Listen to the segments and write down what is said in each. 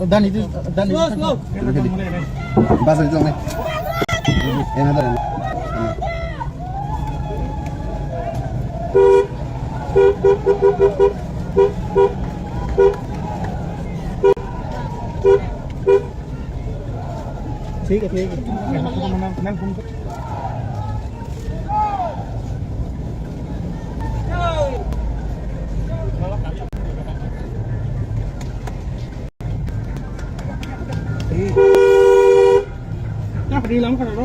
Dan itu dan itu. Bahasa itu nih. Yang ada. ठीक है Kenapa di dalam kan ada?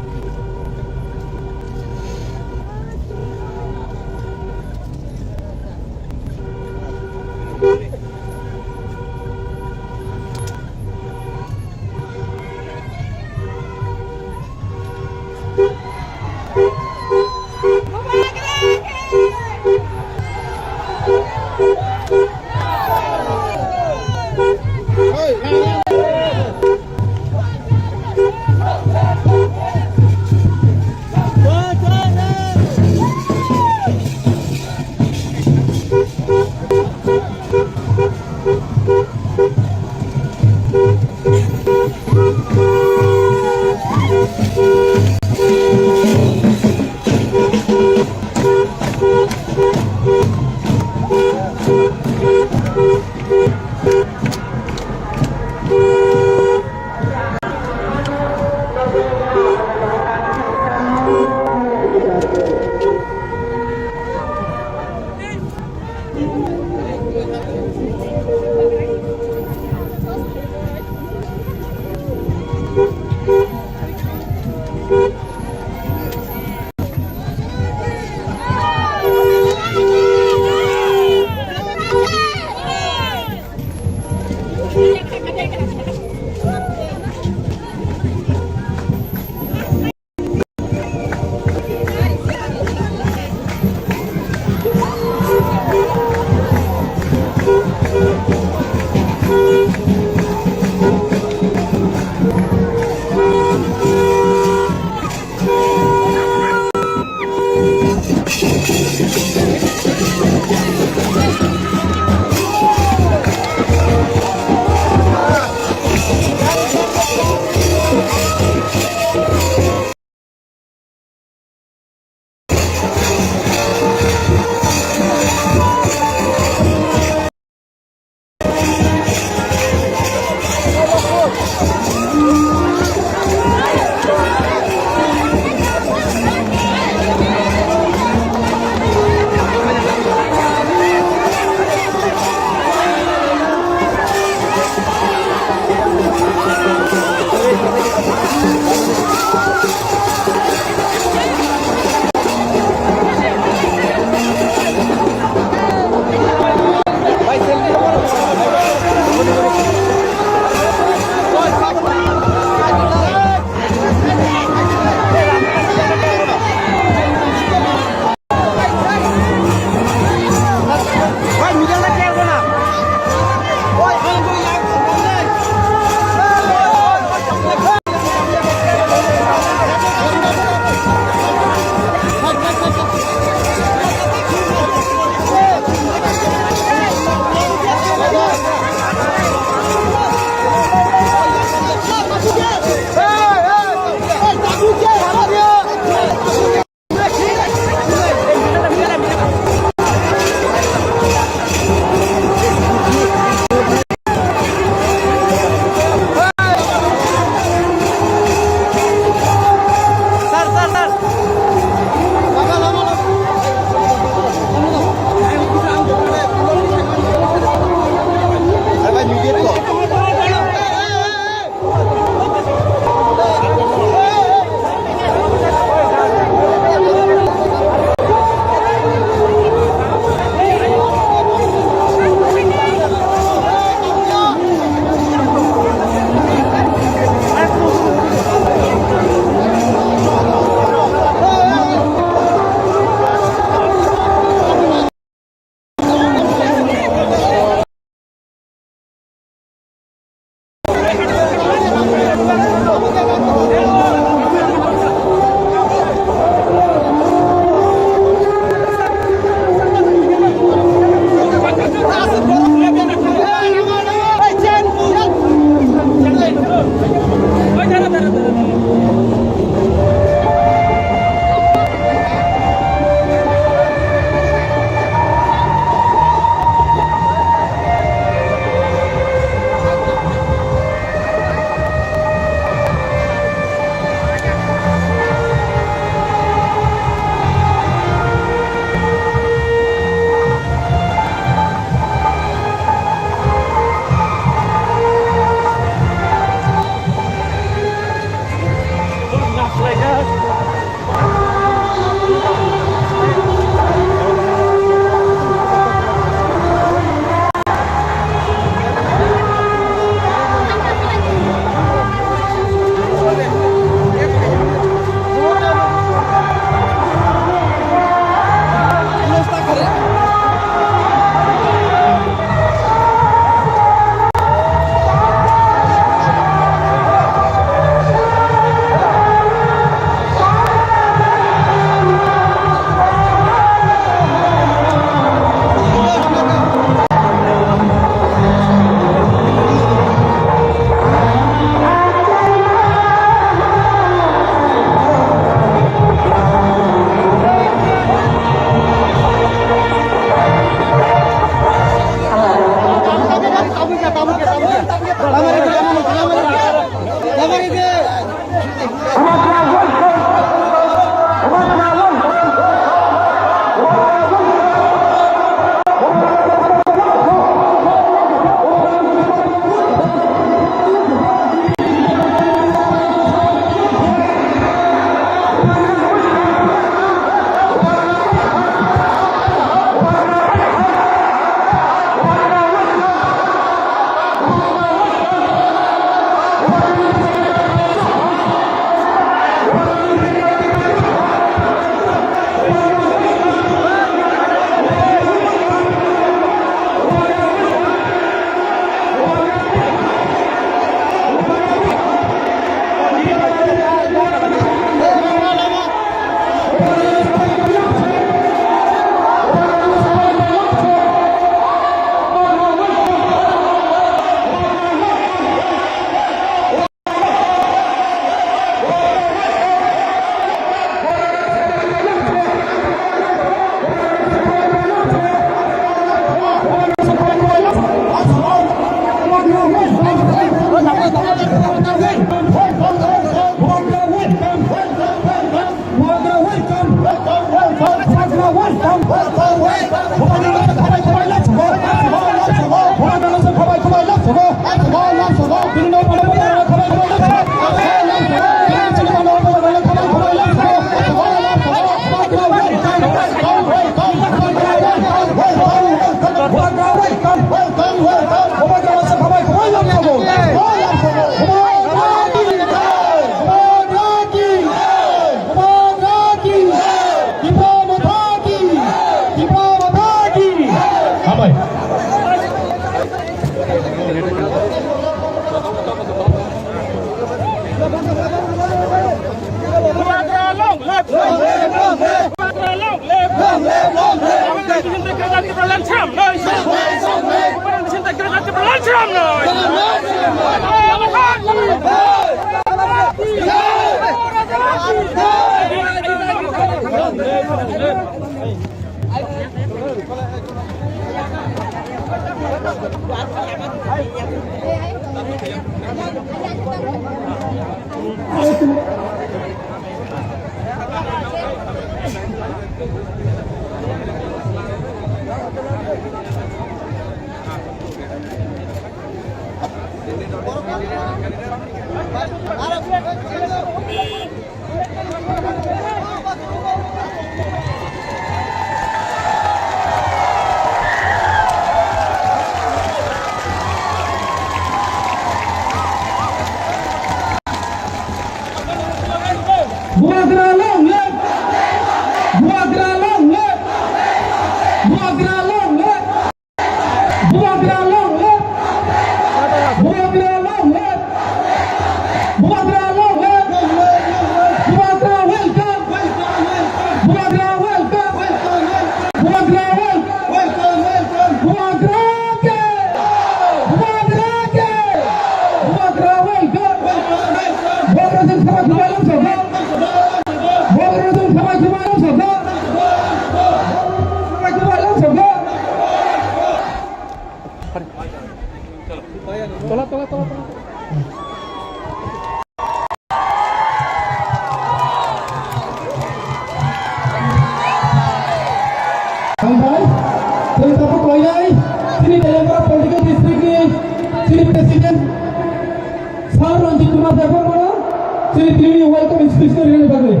bagay.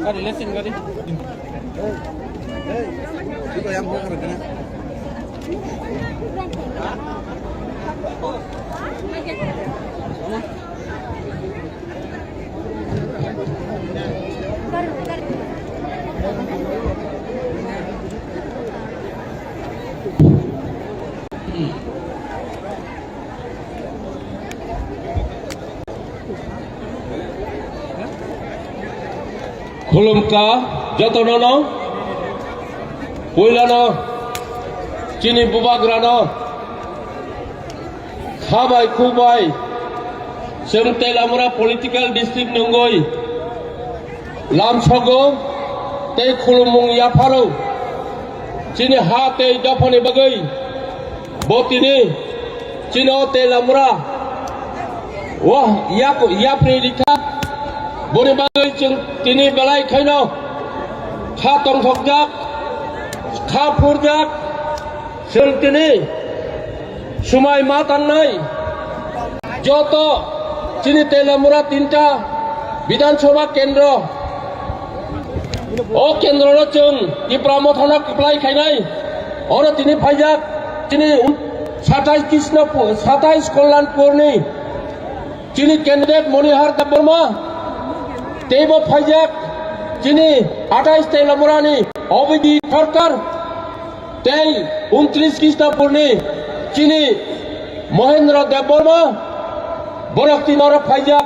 Gadi, listen, Gadi. Ito yang bukan kena. खुलुमका जतननो पुइलानो चिनी बुबाग्रानो खाबाय खुबाय जों तेलामुरा political district नंगय लामसगो ते खुलुमुं याफारो चिनी हा ते दफने बगै बोतिनि चिनो तेलामुरा वाह याप्रे लिखा बने बागै जों दिनै बेलाय खायनो खा तंथकजाक खा फुरजाक जों दिनै समाय मा दाननाय যত চিনি তেলামুরা 3টা বিধানসভা কেন্দ্র ও কেন্দ্র जों इप्रामो थाना कप्लाय खायनाय और दिनै फायजाक दिनै 27 कल्याणपुरनि चिनी कैंडिडेट मणिहार देबबर्मा तेबो फायजाक चिनी 28 तेलामुरानि अबिदि सरकार ते 29 कृष्णपुरनि चिनी महेंद्र देबबर्मा बरकती नर फायजाक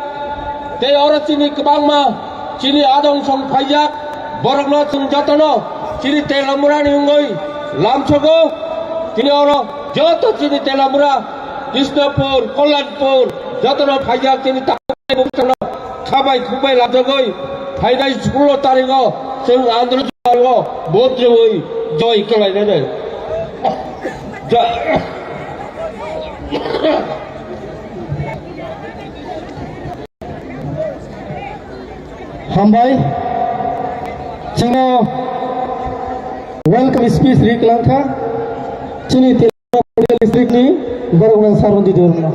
ते और चिनी कबांगमा चिनी आदंसं फायजाक बरकनो जों जतनो चिनी तेलामुरानि उंगै लामसगो तिनि और जत चिनी तेलामुरा कृष्णपुर कल्याणपुर जतनो फायजाक चिनी खाबाय खुबाय लाजगै फायनाय 16 तारिखआव जों आंध्रप्रदेशआव भद्रयै जय खालायनानै हामबाय जोंनो वेलकम स्पीच रिक्लांखा चिनी तेलामुरा डिस्ट्रिक्टनि बरगुना सारन्ति दरना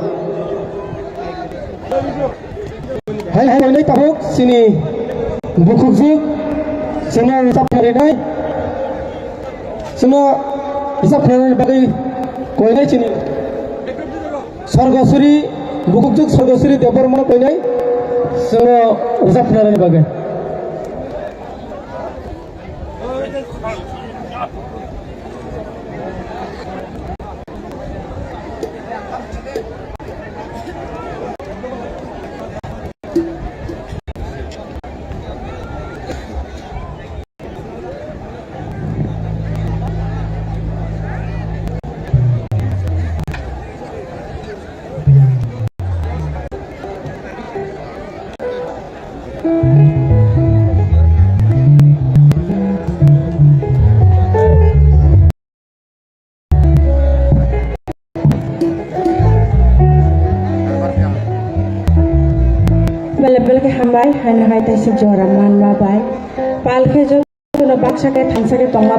हाय हाय नै ताबुक चिनी बुकुकजुक जोंनो जाफारिनाय जोंनो जाफारिनाय बागै कयनाय चिनी स्वर्गश्री बुकुकजुक स्वर्गश्री देबबर्मा कयनाय जोंनो जाफारिनाय बागै Belebel ke hambai hanya hai tesi joran man mabai pal ke jo na baksa ke thangsa ke tonga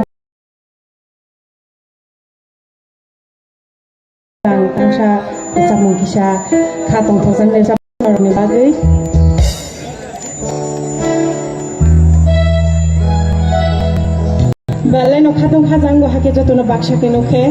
tangsa samung kisah khatong thosan le sa ni bagai bale no khatong khajang go hake joto na baksa ke nokhe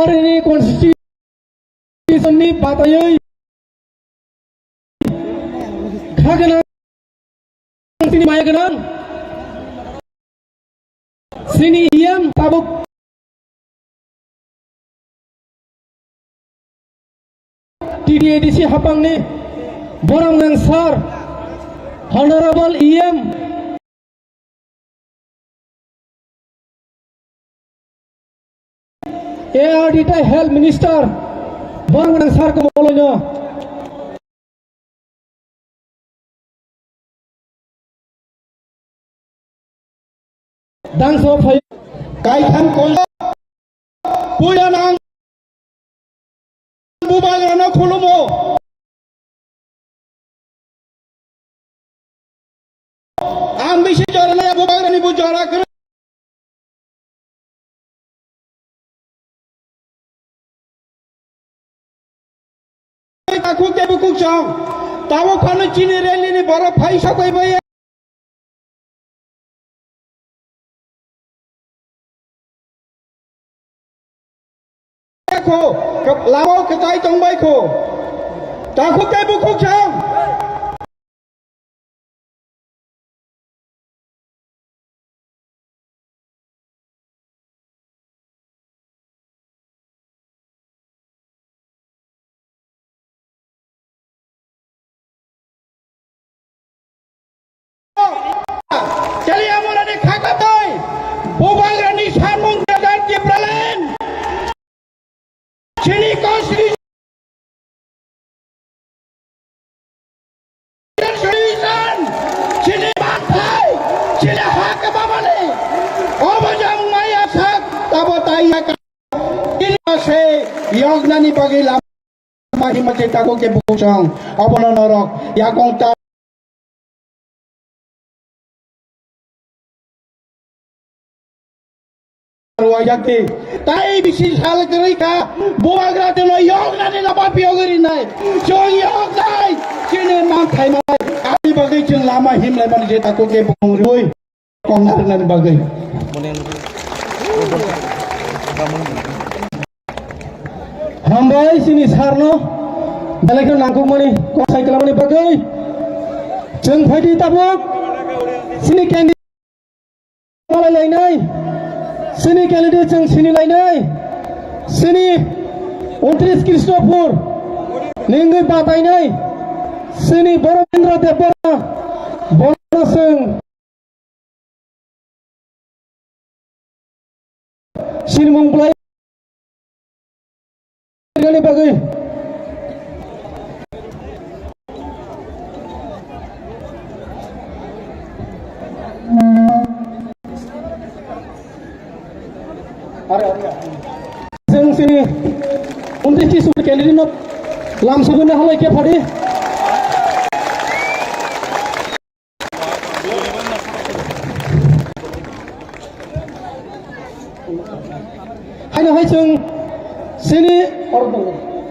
Hari ini konstitusi ni batayai khagenang sini maya genang sini iam tabuk TDADC hapang ni borang nangsar Honorable iam ARDT Health Minister borang nangsar ko molonya dang so phai kai tham kon puya nang bubagrana khulumo ambisi jorana bubagrani bujara kar aku ke buku chong tawo khano chini reli ni bora phai sakai bai ko lamo ke tai tong bai ko ta khu ke buku chong Sini bantai, sini hak ke bawah ni. Oh macam maya sak, tabo taya ka. Ini masih yang nani bagi lama macam tako ke busang. Apa norok, ya kong ta. Wajaki, tapi bisnis hal kerja, buat kerja lo yang nani dapat piawiri naik, jauh yang naik, sini bantai mai. Abi bagai jeng lama him lai mana je tako ke bung rui, kong nari bagai. Hambai sini sarno, balik nangkung mani, kau cycle mani bagai, jeng phadi tabuk, sini candy, malai lainai, sini candy jeng sini lainai, sini 29 Krishnapur, ninggai batai nai, sini Borobendra Debora, Boroseng, sini mengulai. Ini bagai जों sini untuk kisah kali ini langsung guna halai ke padi hanya hai जों sini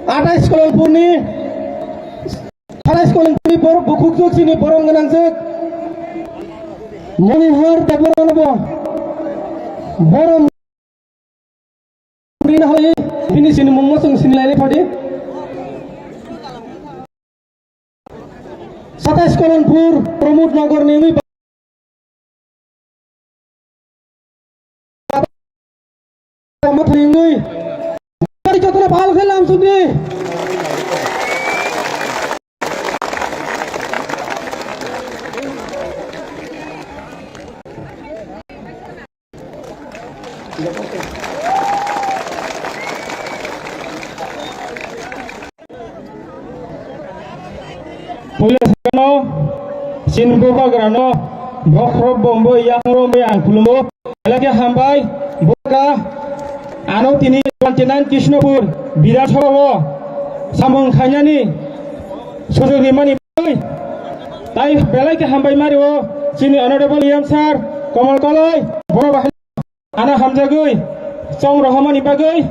ada sekolah purni baru buku juk sini borong genang juk monihar tabur nabo borong purni hoi ini sini mengosong sini lain padi 27 sekolah pur Pramod Nagar ni amat ringgui Dari contohnya bahal ke langsung ni. Polis kano, sinbo bagrano, bokro bombo yang rombe ang kulumbo, lagi hambai, boka. Ano tini Kontinan Krishnapur Bidat Sabha Samong Khanyani Sujog Nimani Tai belai ke hambai mario sini Honorable Yam Sir Kamal Koloi Boro Bahal Ana Hamzagui Song Rahman Ibagai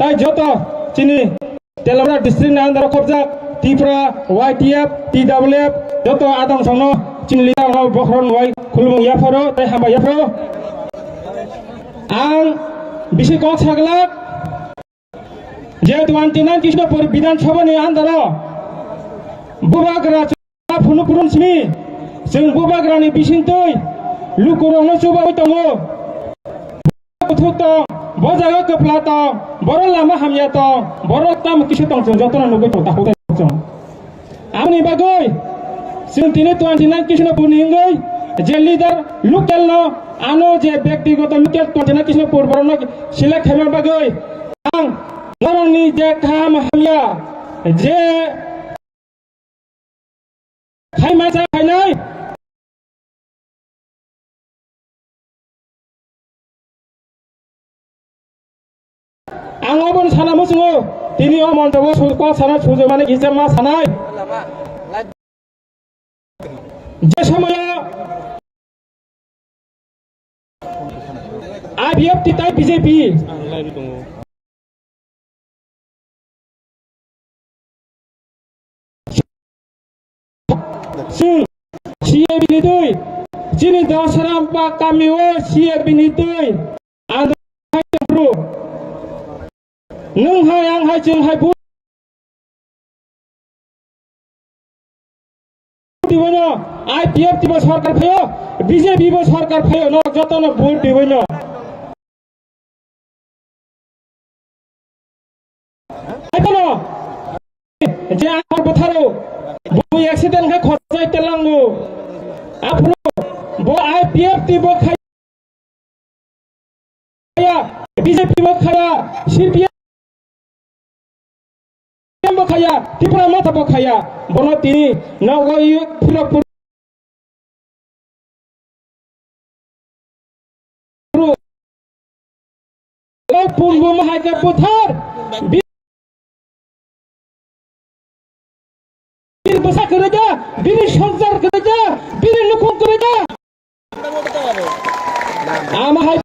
Tai Joto sini Telora District na andara Kobjak Tipra YTF TWF Joto Adang Songno sini Lita Ngau Bokron Wai Kulmung Yafaro Tai hambai Yafaro Ang Bisi kau saglak, jadi Kontinan Krishnapur Bidansawa ni andara, bubagra punu purun sini, seng bubagra ni bisintoi, lukurong no coba utongo, bututong, bojaga keplatong, borol lama hamyatong, borol tam kisutong jotonan nugu tong takut tong. Amni bagai, seng tini Kontinan Krishnapur ni ingoi, jadi leader lokal no. Ano je ব্যক্তিগত local Kontinan Krishnapur borong silek hemen bagai ang borong ni je kam hamya je khai masa khai nai ang obon sana musungo tini o montobo ko sana sujo mane gise ma sanai je samaya IBF titai BJP Sing Sia binitui Sini dasaram pak kami o Sia binitui Ada hai bro Nung hai ang hai jeng hai bu Dibono IBF tiba sarkar phayo BJP bo sarkar phayo no joto no vote dibono যে আমার কথারও বই accident কে খরচাই তেলাঙ্গো আপনো বো IPF টি বো খায়া BJP বো খায়া CPM বো খায়া ত্রিপুরা মাথা বখায়া বন তিনি নগই ফুলপুর পূর্ব মহাকে পথার বীর বসা করে যা বীর সংসার করে যা বীর লুকুম করে যা আমায়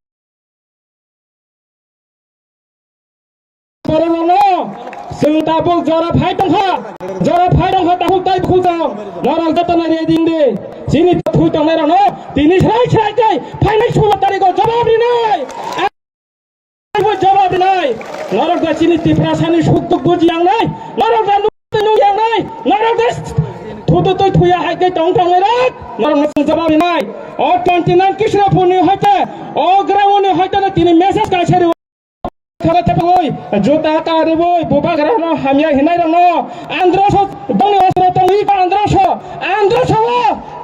Singapore jara phai tang ha tahu tai khu tang naral jata na re din de sini thui tang na no tini sai sai tai phai nai chula tari ko jawab ni nai ai jawab nai naral ga sini tipra sani suk tuk buji yang nai naral ga nu yang nai naral ga thu tu toi thuya hai ke tong tong ra naral na jawab nai o 29 Krishnapur ni hoite o ground ni hoite na tini message ka chhere खरा तप होय जोता तारे बोय Boba गरानो हामिया हिनाय रनो आंध्रसो दंग असरा तंगी का आंध्रसो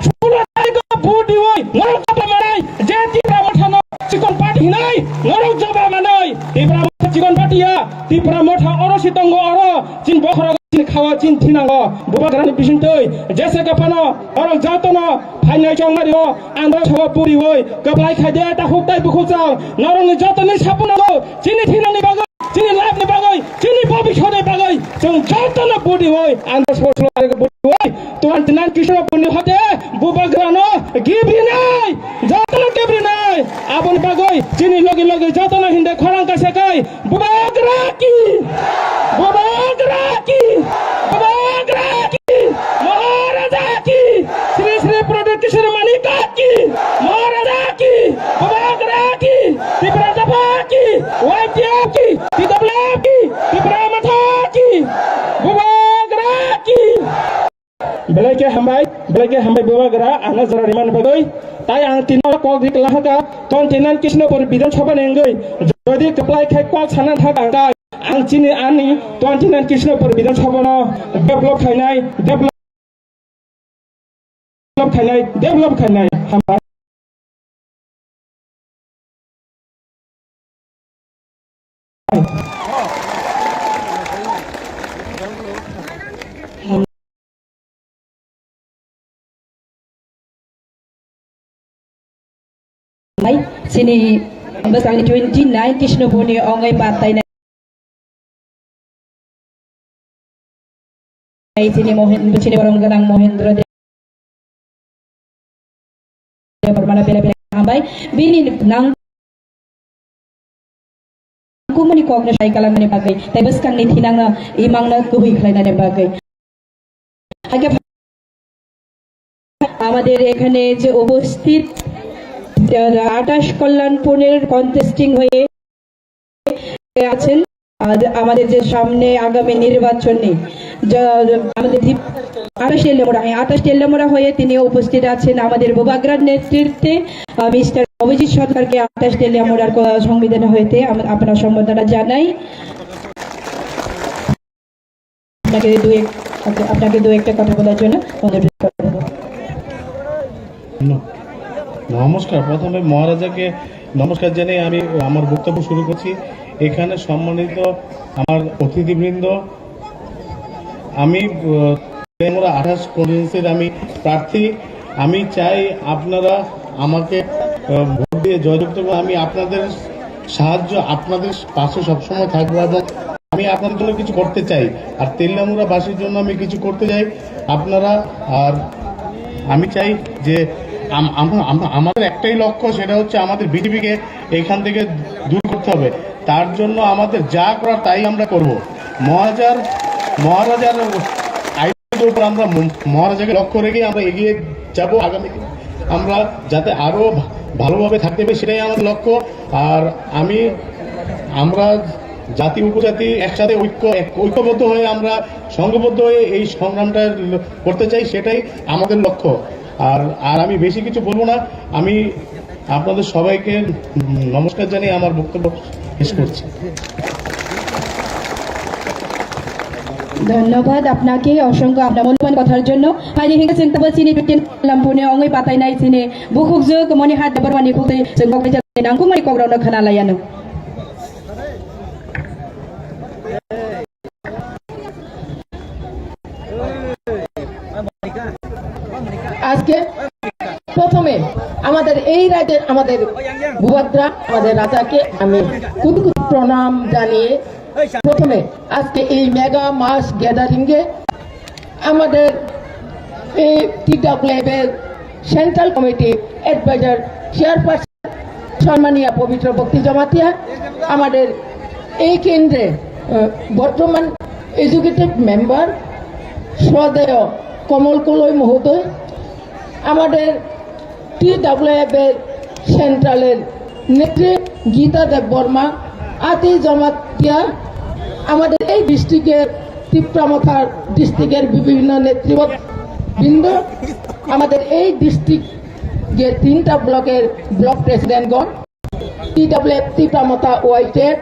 सुनो तारिको बुटी होय नरक तप मानाय जे तिब्रा मठानो चिकन पाटी हिनाय नरक जबा मानाय तिब्रा मठा चिकन पाटिया तिब्रा मठा अरसि तंग अर चिन बखरा चिन खावा चिन थिनांग बोबा गरानि बिसिनतै जेसे कफानो नरक जातनो फाइनाय चंगारियो आंध्रसो पुरी होय कबलाय खादे ता हुक्ताय बुखुचाव नरक जातनै सापुनागो चिनि थिनांनि बागै चिनि लाभनि बागै चिनि भविष्यनि बागै जों जातनो बुटी होय आंध्रसो सलारेको बुटी होय 29 Krishnapurni हते बोबा गरानो गिब्रिनाय जातनो गिब्रिनाय आबनि बागै चिनि लगे लगे जातनो हिंदे खरांका सेकाय बोबा गराकी महाराजा की श्री श्री प्रोडक्ट किशोर मानिका की महाराजा की बबागरा की तिब्रा जफा की वाइटिया की तिदबला की तिब्रा मथा की बबागरा की बेलाके हमाय बबागरा आना जरा रिमान बगै ताई आं तिनो कग्रिक लाहाका 29 Krishnapur विधानसभा नेंगै जदि कप्लाय खाय क्वाल साना थाका आं चिनि आनि 29 Krishnapur विधानसभा न डेभलप खायनाय हामबाय sini besang 29 Krishnapurni ongai partai na sini barang ganang Mohendra permana bela hambai bini nang kumani kogna sai kalamani bagai tai beskan ni thinangna imangna kuhui khlaina ne bagai আগে আমাদের এখানে যে উপস্থিত 28 কল্যাণপুরের contesting হয়ে আছেন আমাদের যে সামনে আগামী নির্বাচনে আমাদের 28 তেলেমোড়া হয়ে তিনি উপস্থিত আছেন আমাদের বোবাগ্রার নেতৃত্বে মিস্টার অভিজিৎ সরকারকে 28 তেলেমোড়ার সংবিধান হইতে আপনার সম্বর্ধনা জানাই আপনাকে দু একটা কথা বলার জন্য অনুরোধ করব নমস্কার প্রথমে মহারাজাকে নমস্কার জানিয়ে আমি আমার বক্তব্য শুরু করছি এখানে সম্মানিত আমার অতিথিবৃন্দ আমি 28 কনস্টিটিউয়েন্সির আমি প্রার্থী আমি চাই আপনারা আমাকে ভোট দিয়ে জয়যুক্ত করে আমি আপনাদের সাহায্য আপনাদের পাশে সবসময় থাকবো এবং আমি আপনাদের জন্য কিছু করতে চাই আর তেলিয়ামুড়া বাসীর জন্য আমি কিছু করতে চাই আপনারা আর আমি চাই যে আমাদের একটাই লক্ষ্য সেটা হচ্ছে আমাদের বিজেপিকে এখান থেকে দূর করতে হবে তার জন্য আমাদের যা করার তাই আমরা করব মহারাজার আইনের উপর আমরা মহারাজাকে লক্ষ্য রেখে আমরা এগিয়ে যাব আগামী আমরা যাতে আরো ভালোভাবে থাকতে পারি সেটাই আমাদের লক্ষ্য আর আমরা জাতি উপজাতি একসাথে ঐক্যবদ্ধ হয়ে আমরা সংঘবদ্ধ হয়ে এই সংগ্রামটা করতে চাই সেটাই আমাদের লক্ষ্য আর আমি বেশি কিছু বলবো না আমি আপনাদের সবাইকে নমস্কার জানিয়ে আমার বক্তব্য শেষ করছি ধন্যবাদ আপনাকে অসংখ্য আপনার মূল্যবান কথার জন্য হাইনি হিংসা চিন্তা চিনি লাম্পুনে অঙ্গই পাতাই নাই চিনি বুকুক জো মনি হাত বরমানি খুতে जों गखै जानाय नांगुमानि कग्रावनो खोनालायानो আজকে প্রথমে আমাদের এই রাজ্যের আমাদের ভূভাদ্রা আমাদের রাজাকে আমি কোটি কোটি প্রণাম জানিয়ে প্রথমে আজকে এই মেগা মাস গ্যাদারিং এ আমাদের এই TWF এর সেন্ট্রাল কমিটি অ্যাডভাইজার চেয়ারপারসন সম্মানীয় পবিত্র ভক্তি জমাতিয়া, আমাদের এই কেন্দ্রে বর্তমান এক্সিকিউটিভ মেম্বার শ্রদ্ধেয় কমল কলই মহোদয়, আমাদের TWF এর সেন্ট্রালের নেত্রী গীতা দেব বর্মা, আতি জমাতিয়া, আমাদের এই ডিস্ট্রিক্টের তিপ্রামথার ডিস্ট্রিক্টের বিভিন্ন নেতৃবৃন্দ, আমাদের এই ডিস্ট্রিক্টের 3টা ব্লকের ব্লক প্রেসিডেন্টগণ, TWF তিপ্রামথা ওয়াইটেড,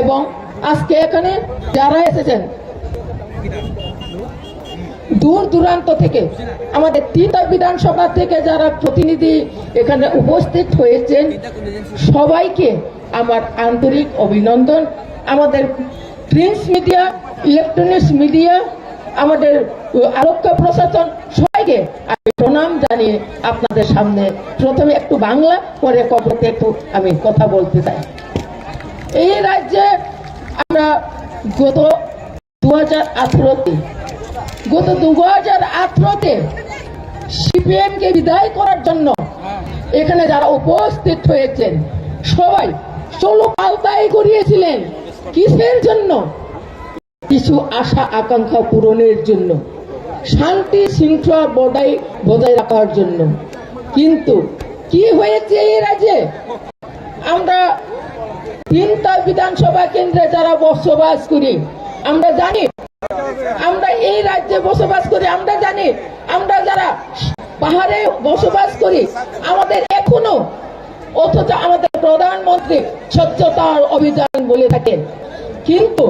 এবং আজকে এখানে যারা এসেছেন দূর দূরান্ত থেকে, আমাদের 3টা বিধানসভা থেকে যারা প্রতিনিধি এখানে উপস্থিত হয়েছেন, সবাইকে আমার আন্তরিক অভিনন্দন। আমাদের প্রিন্ট মিডিয়া, ইলেকট্রনিক্স মিডিয়া, আমাদের আরক্ষা প্রশাসন, সবাইকে আমি প্রণাম জানিয়ে আপনাদের সামনে প্রথমে একটু বাংলা, পরে কবরতে একটু আমি কথা বলতে চাই। এই রাজ্যে আমরা গত 2018-তে CPM কে বিদায় করার জন্য এখানে যারা উপস্থিত হয়েছেন সবাই চলো পাল্টাই করিয়েছিলেন। কিসের জন্য? কিছু আশা আকাঙ্ক্ষা পূরণের জন্য, শান্তি শৃঙ্খলা বজায় রাখার জন্য। কিন্তু কি হয়েছে এই রাজ্যে? আমরা 3টা বিধানসভা কেন্দ্রে যারা বসবাস করি, আমরা জানি, আমরা এই রাজ্যে বসবাস করি, আমরা জানি, আমরা যারা পাহাড়ে বসবাস করি, আমাদের এখনো, অথচ আমাদের প্রধানমন্ত্রী স্বচ্ছতার অভিযান বলে থাকেন, কিন্তু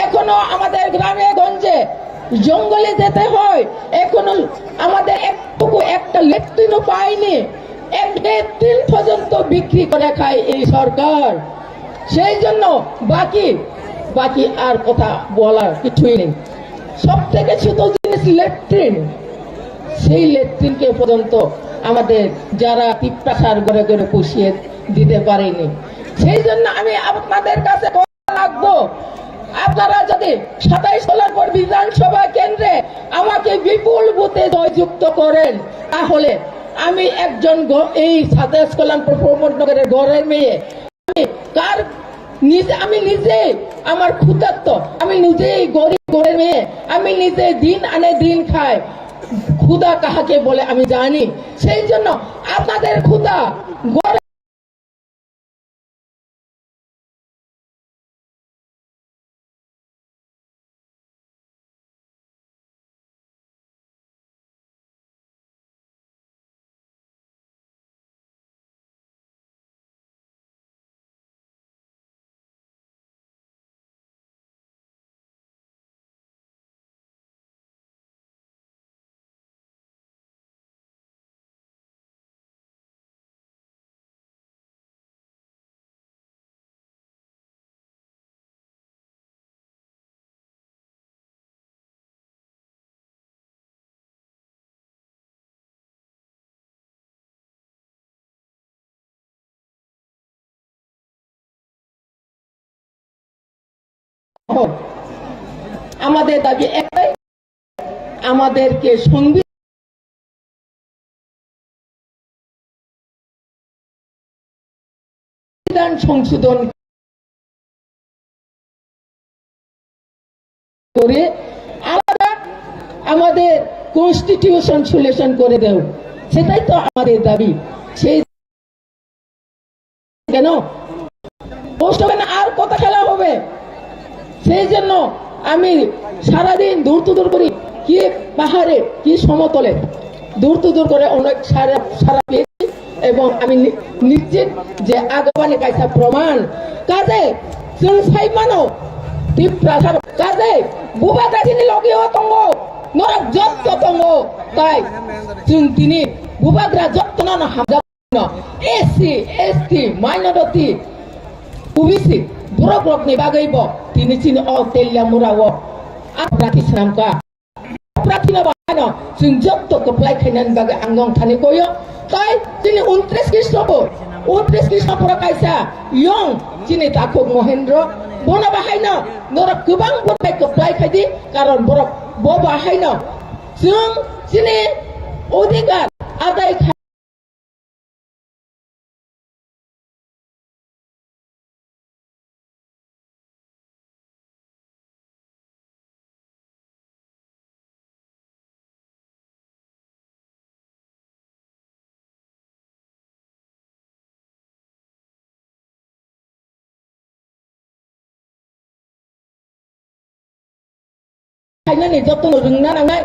এখনো আমাদের গ্রামে গঞ্জে জঙ্গলে যেতে হয়, এখনো আমাদের একটা ল্যাট্রিনও পাইনি, এক ল্যাট্রিন পর্যন্ত বিক্রি করে খায় এই সরকার। সেই জন্য বাকি আর কথা বলার কিছুই নেই। সব থেকে ছোট জিনিস ল্যাট্রিন, সেই ল্যাট্রিনকে পর্যন্ত আমাদের যারা পিপ্রাসার ঘরে ঘরে পুষিয়ে দিতে পারেনি। সেই জন্য আমি আপনাদের কাছে রাখবো, আপনারা যদি 27 সোলারপুর বিধানসভা কেন্দ্রে আমাকে বিপুল ভোটে জয়যুক্ত করেন, তাহলে আমি একজন এই 27 সোলারপুর প্রমোদনগরের ঘরের মেয়ে, আমি নিজে আমার ক্ষুধার্ত, আমি নিজেই গরিব ঘরের মেয়ে, আমি নিজে দিন আনে দিন খাই। ক্ষুধা কাহাকে বলে আমি জানি। সেই জন্য আপনাদের ক্ষুধা আমাদের দাবি একটাই, আমাদেরকে সংবিধান সংশোধন করে আমাদের কনস্টিটিউশন সলিউশন করে দেও, সেটাই তো আমাদের দাবি। সেই কেন আর কথা খেলা হবে? সেই জন্য আমি সারাদিন দূর করি, কি পাহাড়ে কি সমতলে দূর করে অনেক সারা পেয়েছি, এবং আমি নিশ্চিত যে আগামী কাইসা প্রমাণ কাজে মানো কাজে বুবাটা যিনি লগিয়ে তঙ্গ নরক যত তঙ্গ, তাই তিনি বুবাদরা যত না হাজার SC ST minority OBC buruk ni bagay bo, tinisin o telya murawo, at prakis namka, pratina ba? ano sinjok to keplai khainan bagai anggong thani koyo tai sini 29 Krishnapura kaisa yong sini takuk Mohendro bona bahaino norok gobang borai keplai khaidi karon borok bo bahaino जों sini अधिकार आदाय खायनानै जतन रोंना नांनाय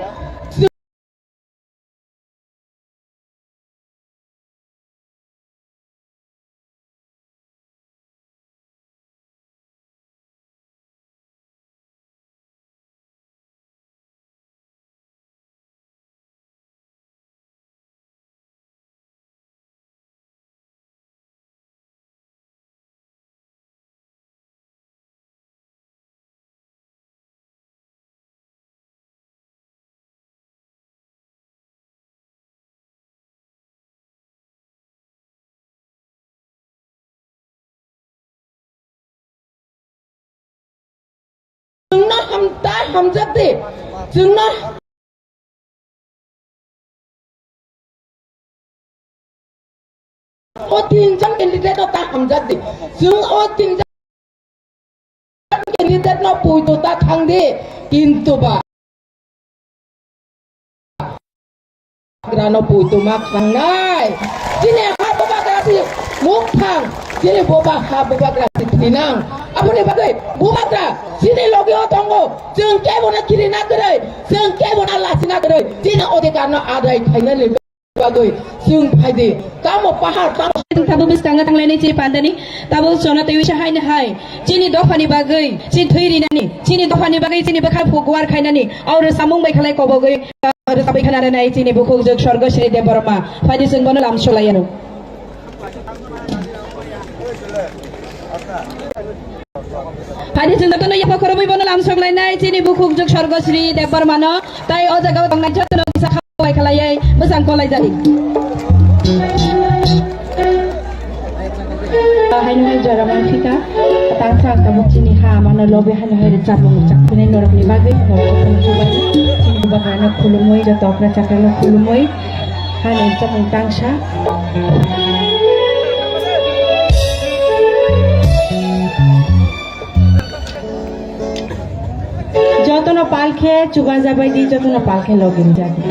जोंना हमता हमजाते जोंना ओ तीनजन candidate ता हमजाते जों ओ तीनजन कैंडिडेट ना पुइतो ता थांदे किन्तु बा ग्रानो पुइतो मा थांनाय दिने हा बाबा ग्रासि मुख थां दिने बाबा हा बाबा ग्रासि थिनां अपने बागै बुबात्रा sini logi otongo जों केबोना किरिना गरै जों केबोना लासिना गरै दिना अधिकारनो आदाय खायनानै बागै जों फायदे कामो पहाड़ कामो tabu bestanga tanglani ci pandani tabu sona te wisha haine hai chini dofani bagai chin thuiri nani chini dofani bagai chini bakha phugwar khainani aur samung bai khalai kobogai aur tabai khana nai chini bukhuk jog sorgo shri dev barma fadi sung bono lam solayano Hari cinta tu naya pakar bui bono lam soglai nai chini bukhuk jog sorgo shri dev barma no tai o jaga tong nai jotono bisa khawai khalayai besang kolai jari hai noi jara manfika tang sang tabuk chini ha mana lobe hai noi chapung chakune norok ni bagai norok ni bagai chini bagana khulumoi jatokra chakrana khulumoi hai noi chapung tangsa jotono palkhe chuga jabai di jotono palkhe login jadi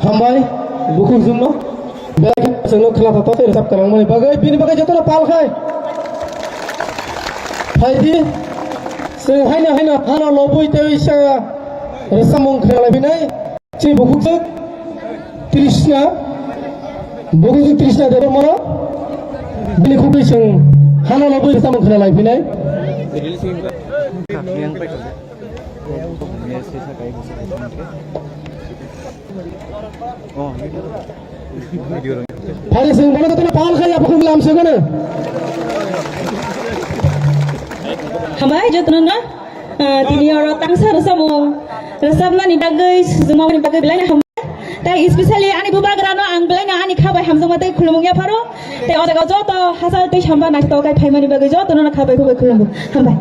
हामबाय बुकुर जुमनो बेलाखि जोंनो खेला थाथाव रोजाब खालामनायनि बागै बिनि बागै जतन पालखाय फायदि जों हायना हाना लबुइ तेइसा रोजामं खेलायबिनाय जे बुकुजों त्रिशना बुकुजों त्रिशना देरो मनो बिनि खुबै जों हाना लबुइ रोजामं खेलायबिनाय yang baik saja. Ya sisa kayak gitu. Oh, video orang. फारि जों बनो तने पाल खाय बुकुम लामसोगोनो हामबाय जतन ना दिनै आरो तांसा रोजाबनायनि बागै सुजुमावनि बागै बिलायनो हामबाय दा स्पेशली आंनि बुबाग्रानो आं बिलायनो आंनि खाबाय हामजोंबाथाय खुलुमगया फारो दा अदागाव जत हाजार दै सामबा नाखिथ गाय फाइमानि बागै जतन ना खाबाय खुलुमगो हामबाय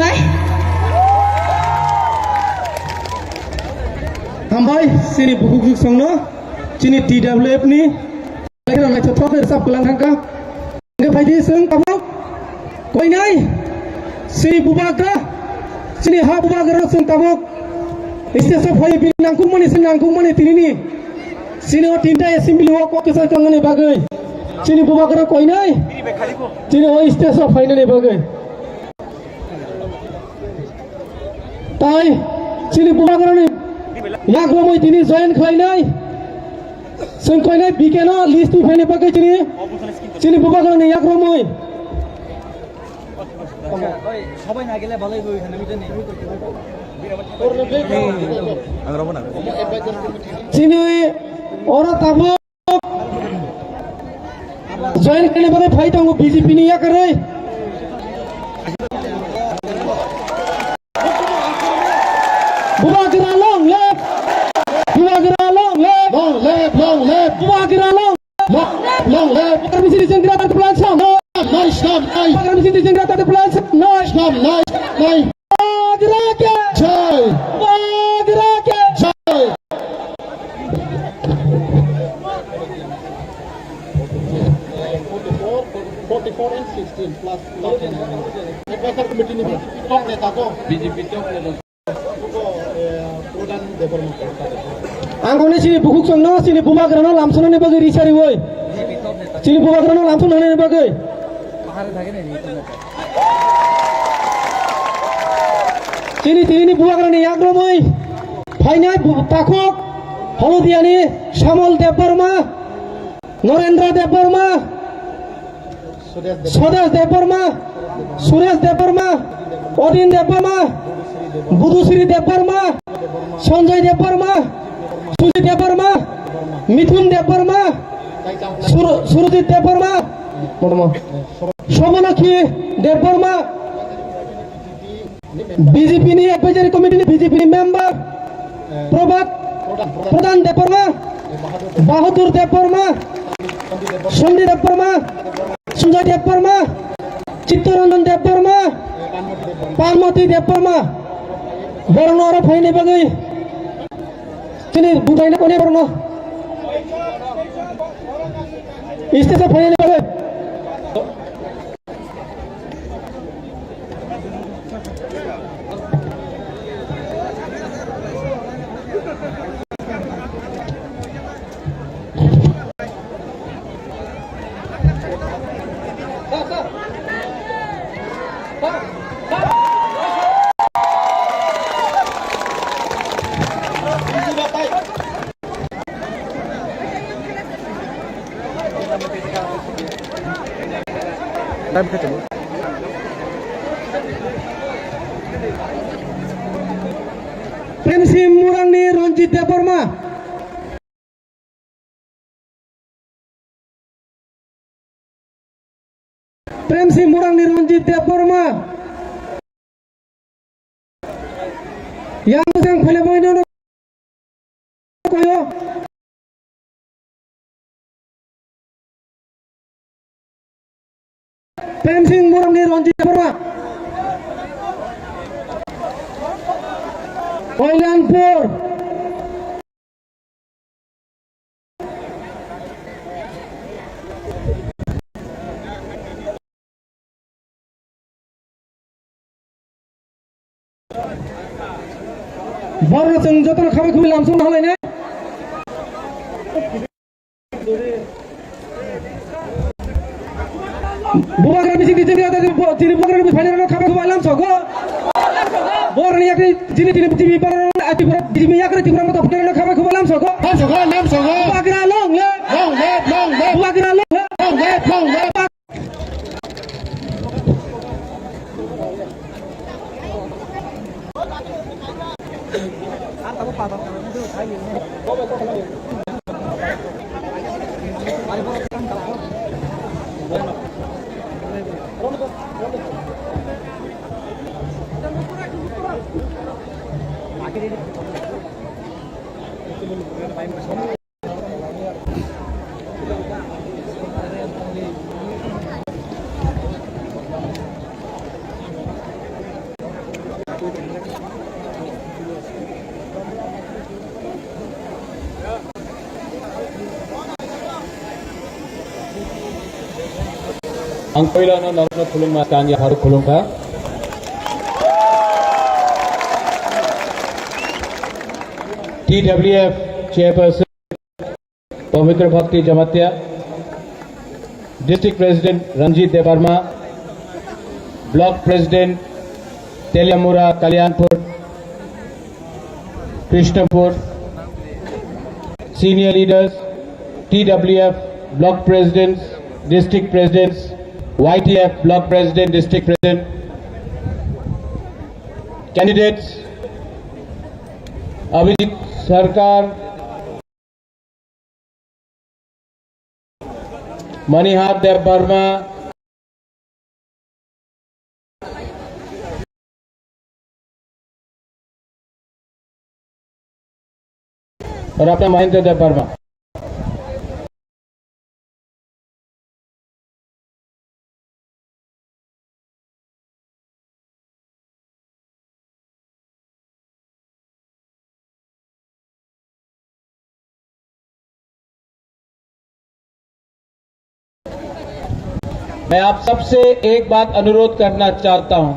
নাই हामबाय सिनि बुकुक संनो सिनि TWF नि लेखा नायथ थख हिसाब कलां थांका नों फायदि जों काबो कयनाय सिनि बुबाग्रा सिनि हा बुबाग्रा जों काबो स्टेज अफ फाय बिनांगु माने जों नांगु माने तिनि सिनि तीनटा एसेम्बली व ककेसार कांगनि बागै सिनि बुबाग्रा कयनाय सिनि ओ स्टेज अफ फायनानि बागै ताई सिनि बुबाग्रानि याक रमै दिनै जयन खालायनाय जों कयनाय बिकेना लिस्ट फैनाय बागै दिनै बुबाग्रानि याक रमै সবাই না গেলে ভালোই হই এখানে মিটনি আং রাবো না दिनै ओरा ताबो जयन खालायनाय बागै फाइ दङ BJP नि याकरै बुबाग्रा long left बुबाग्रा long left बुबाग्रा long left permisi disenggara tak pelansa no permisi disenggara tak pelansa no bubagra ke jai bubagra ke jai आंखौनो सिनि बुकुक संनो सिनि बुबाग्रानो लामसननि बागै रिसारि वय सिनि बुबाग्रानो लामसननि बागै सिनि तिनि बुबाग्रानि याग्रमै फाइनाय पाखक हलदियानि श्यामल देबबर्मा नरेन्द्र देबबर्मा स्वदेश देबबर्मा सुरेश देबबर्मा अदिन देबबर्मा बुधुश्री देबबर्मा संजय देबबर्मा सुजित देबबर्मा मिथुन देबबर्मा सुरजित देबबर्मा समनाखी देबबर्मा BJP नि एडवाइजरी कमिटी नि BJP नि मेंबर प्रधान देबबर्मा बाहादुर देबबर्मा सन्दी देबबर्मा संजय देबबर्मा चित्तरंजन देबबर्मा पार्वती देबबर्मा बरन आरो फैनाय बागै दिनै बुजायनो कोने बरन स्टेजआव फैनाय बागै टाइम खत्म Premsingh मुरांनि Ranjit Debbarma Premsingh मुरांनि Ranjit Debbarma yang sedang filmnya koyo Premsing Murangni Ronjit Deborma Kailanpur Baru senjata kami kubil langsung hal ini. Bubagra bisik di sini ada jadi bubagra bisik final kami kubil langsung. Baru ni yakni jadi TV baru ati baru jadi yakni TV baru tapi final kami kubil langsung. Bubagra long le. Bubagra long le. Ang पहिलो नरम खुलुममा काङ्ग्याहरू खुलुमका TWF Chairperson Pavitra Bhakti Jamatya, District President Ranjit Debarma, Block President Teliamura Kalyanpur, Krishnapur, Senior Leaders, TWF Block Presidents, District Presidents, YTF Block President, District President, candidates, Abhijit Sarkar, Manihar Debarma, और अपना महेंद्र देवर्मा। मैं आप सबसे एक बात अनुरोध करना चाहता हूं।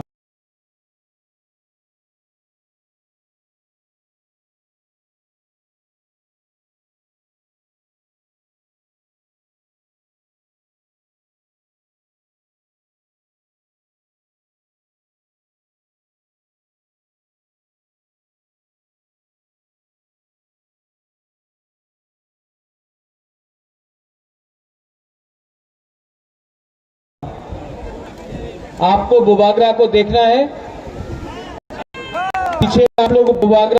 आपको बुबागरा को देखना है, पीछे आप लोगों को बुबागरा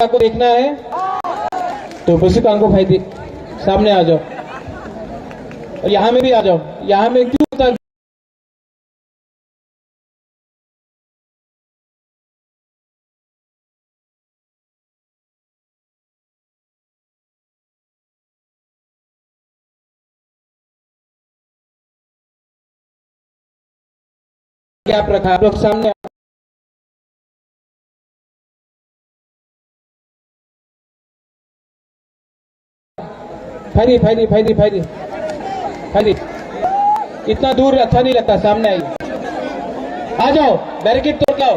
को देखना है, तो उसी कांगो भाई सामने आ जाओ और यहां में भी आ जाओ। यहां में क्यों था गैप रखा आप लोग सामने। फायदी इतना दूर अच्छा नहीं लगता। सामने आइए, आ जाओ, बैरिकेड तोड़ लाओ।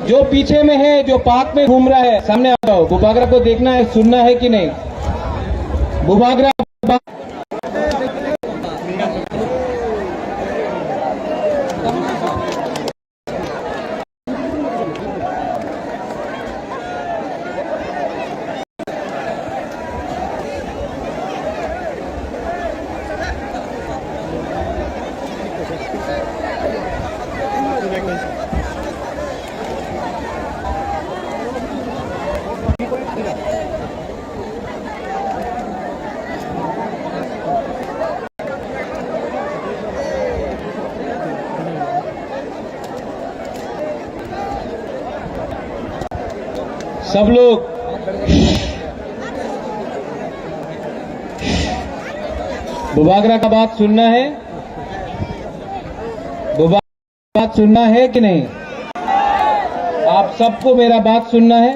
जो पीछे में है, जो पार्क में घूम रहा है, सामने आ जाओ। बुबागरा को देखना है, सुनना है कि नहीं। बुबागरा सब लोग बुबागरा का बात सुनना है। बुबागरा बात सुनना है कि नहीं? आप सबको मेरा बात सुनना है।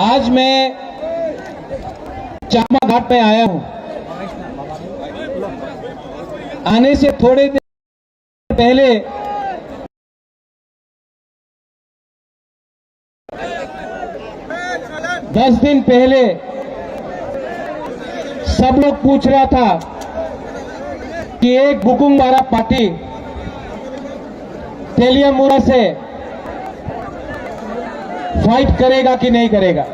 आज मैं चामा घाट में आया हूं। आने से थोड़े देर पहले 10 दिन पहले सब लोग पूछ रहा था कि एक बुकुंबारा पार्टी तेलियामुरा से फाइट करेगा कि नहीं करेगा।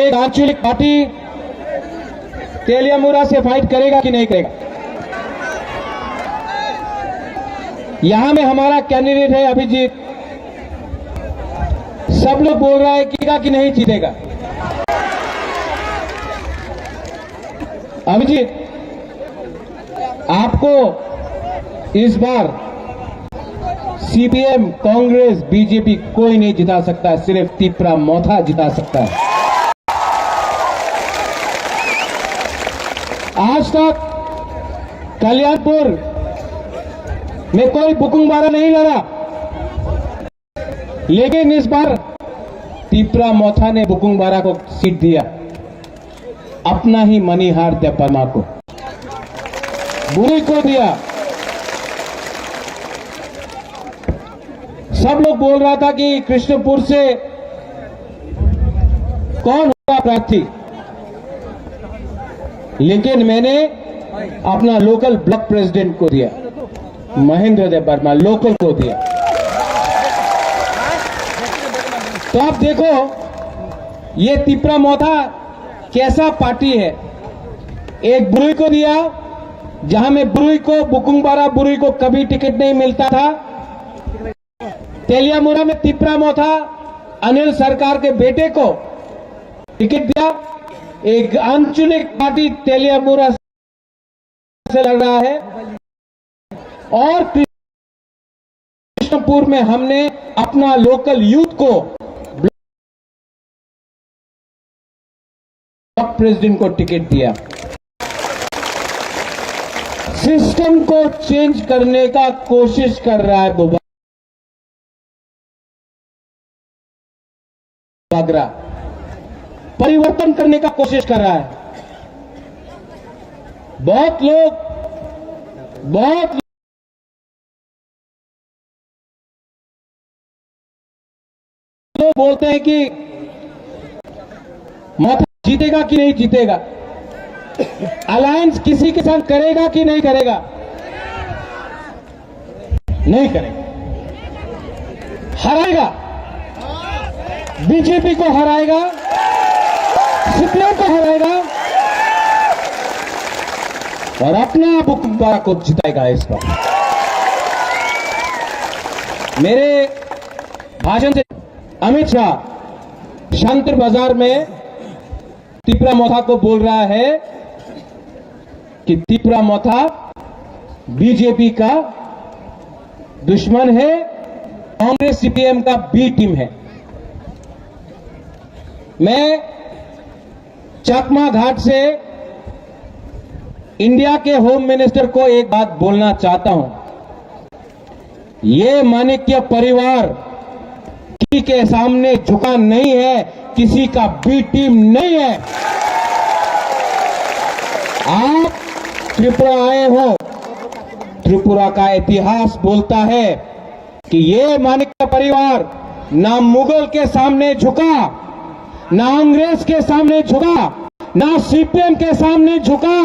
एक आंचलिक पार्टी तेलियामुरा से फाइट करेगा कि नहीं करेगा। यहां में हमारा कैंडिडेट है अभिजीत। सब लोग बोल रहा है कि नहीं जीतेगा। अभिजीत, आपको इस बार सीपीएम, कांग्रेस, बीजेपी कोई नहीं जिता सकता है, सिर्फ तिपरा मोथा जिता सकता है। आज तक कल्याणपुर में कोई बुकुंगबारा नहीं लड़ा, लेकिन इस बार तिपरा मोथा ने बुकुंगबारा को सीट दिया, अपना ही मनीहार दे परमा को, बुरी को दिया। सब लोग बोल रहा था कि कृष्णपुर से कौन होगा प्रार्थी, लेकिन मैंने अपना लोकल ब्लॉक प्रेसिडेंट को दिया, महेंद्र देव वर्मा, लोकल को दिया। तो आप देखो ये तिपरा मोथा कैसा पार्टी है। एक बुरुई को दिया, जहां में बुरुई को, बुकुंगबारा बुरुई को कभी टिकट नहीं मिलता था। तेलियामुरा में तिपरा मोथा अनिल सरकार के बेटे को टिकट दिया। एक अनचुनित पार्टी तेलियामुरा से लड़ रहा है, और कृष्णपुर में हमने अपना लोकल यूथ को ब्लॉक प्रेसिडेंट को टिकट दिया। सिस्टम को चेंज करने का कोशिश कर रहा है बागरा, परिवर्तन करने का कोशिश कर रहा है। बहुत लोग बोलते हैं कि मोथा जीतेगा कि नहीं जीतेगा, अलायंस किसी के साथ करेगा कि नहीं करेगा। नहीं करेगा, हराएगा, बीजेपी को हराएगा, सीपीएम को हराएगा और अपना बुकुंगबारा को जिताएगा। इस बार मेरे भाषण से अमित शाह शांतिर बाजार में तिपरा मोथा को बोल रहा है कि तिपरा मोथा बीजेपी का दुश्मन है, कांग्रेस सीपीएम का बी टीम है। मैं चकमा घाट से इंडिया के होम मिनिस्टर को एक बात बोलना चाहता हूं। ये माणिक्य परिवार किसी के सामने झुका नहीं है, किसी का बी टीम नहीं है। आप त्रिपुरा आए हो, त्रिपुरा का इतिहास बोलता है कि ये माणिक्य परिवार ना मुगल के सामने झुका, ना अंग्रेज के सामने झुका, ना सीपीएम के सामने झुका,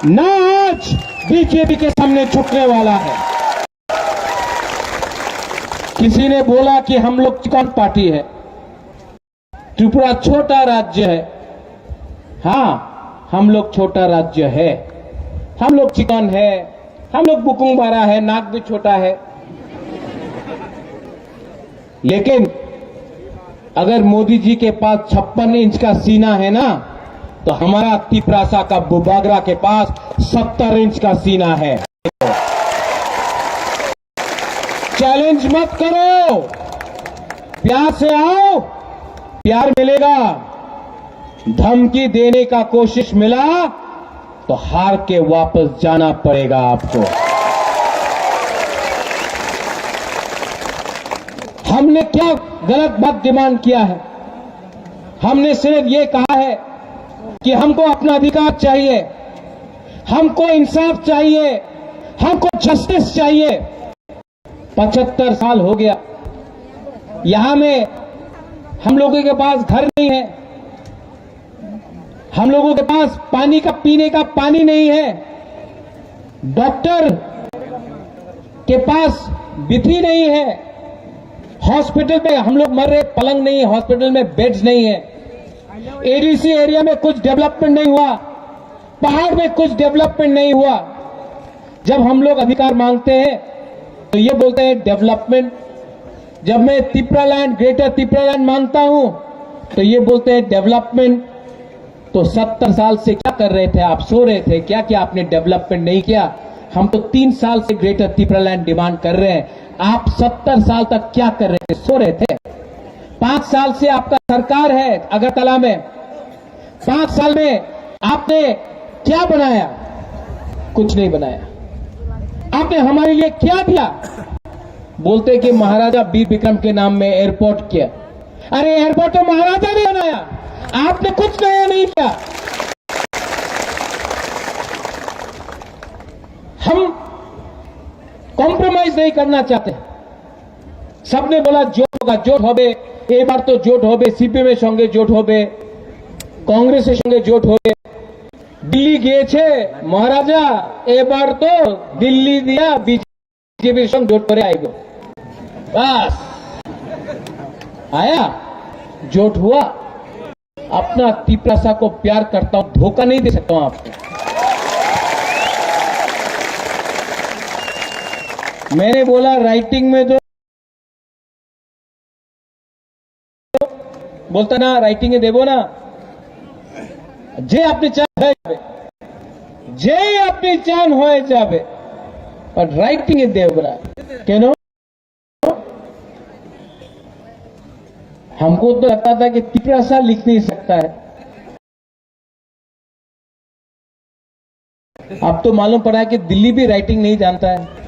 ना आज बीजेपी के सामने झुकने वाला है। किसी ने बोला कि हम लोग चिकन पार्टी है। त्रिपुरा छोटा राज्य है। हाँ, हम लोग छोटा राज्य है, हम लोग चिकन है, हम लोग बुकुंगबारा है, नाक भी छोटा है। लेकिन अगर मोदी जी के पास 56 इंच का सीना है ना, तो हमारा तिपरासा का बुबागरा के पास 70 इंच का सीना है। चैलेंज मत करो, प्यार से आओ, प्यार मिलेगा। धमकी देने का कोशिश मिला तो हार के वापस जाना पड़ेगा आपको। हमने क्या गलत बात डिमांड किया है? हमने सिर्फ ये कहा है कि हमको अपना अधिकार चाहिए, हमको इंसाफ चाहिए, हमको जस्टिस चाहिए। 75 साल हो गया, यहां में हम लोगों के पास घर नहीं है, हम लोगों के पास पानी का पीने का पानी नहीं है, डॉक्टर के पास बिथी नहीं है, हॉस्पिटल में हम लोग मर रहे, पलंग नहीं है, हॉस्पिटल में बेड्स नहीं है, एडीसी एरिया में कुछ डेवलपमेंट नहीं हुआ, पहाड़ में कुछ डेवलपमेंट नहीं हुआ। जब हम लोग अधिकार मांगते हैं तो ये बोलते हैं डेवलपमेंट। जब मैं Tipra land, greater Tipra land मांगता हूं तो ये बोलते हैं डेवलपमेंट। तो 70 साल से क्या कर रहे थे आप? सो रहे थे क्या? आपने डेवलपमेंट नहीं किया? हम तो 3 साल से ग्रेटर त्रिपुरालैंड डिमांड कर रहे हैं। आप 70 साल तक क्या कर रहे थे? सो रहे थे। 5 साल से आपका सरकार है अगरतला में। 5 साल में आपने क्या बनाया? कुछ नहीं बनाया। आपने हमारे लिए क्या दिया? बोलते कि महाराजा वीर विक्रम के नाम में एयरपोर्ट किया। अरे एयरपोर्ट तो महाराजा ने बनाया, आपने कुछ नया नहीं किया। हम कॉम्प्रोमाइज नहीं करना चाहते। सबने बोला जोट होगा, जोट होबे, एक बार तो जोट होबे, सीपीएम এর সঙ্গে জোট হবে, কংগ্রেসের সঙ্গে জোট হবে। দিল্লি গিয়েছে মহারাজা, এবার তো দিল্লি দিয়া বিজেপির সঙ্গে জোট করে আইব। बस आया, जोट हुआ। अपना त्रिपुरा को प्यार करता हूं, धोखा नहीं दे सकता हूं आपको। मैंने बोला राइटिंग में तो बोलता ना, राइटिंग देवो ना, जे अपनी चान है जे अपनी चान हो जावे, और राइटिंग देवरा केनो। हमको तो लगता था कि त्रिपुरा लिख नहीं सकता है, अब तो मालूम पड़ा है कि दिल्ली भी राइटिंग नहीं जानता है।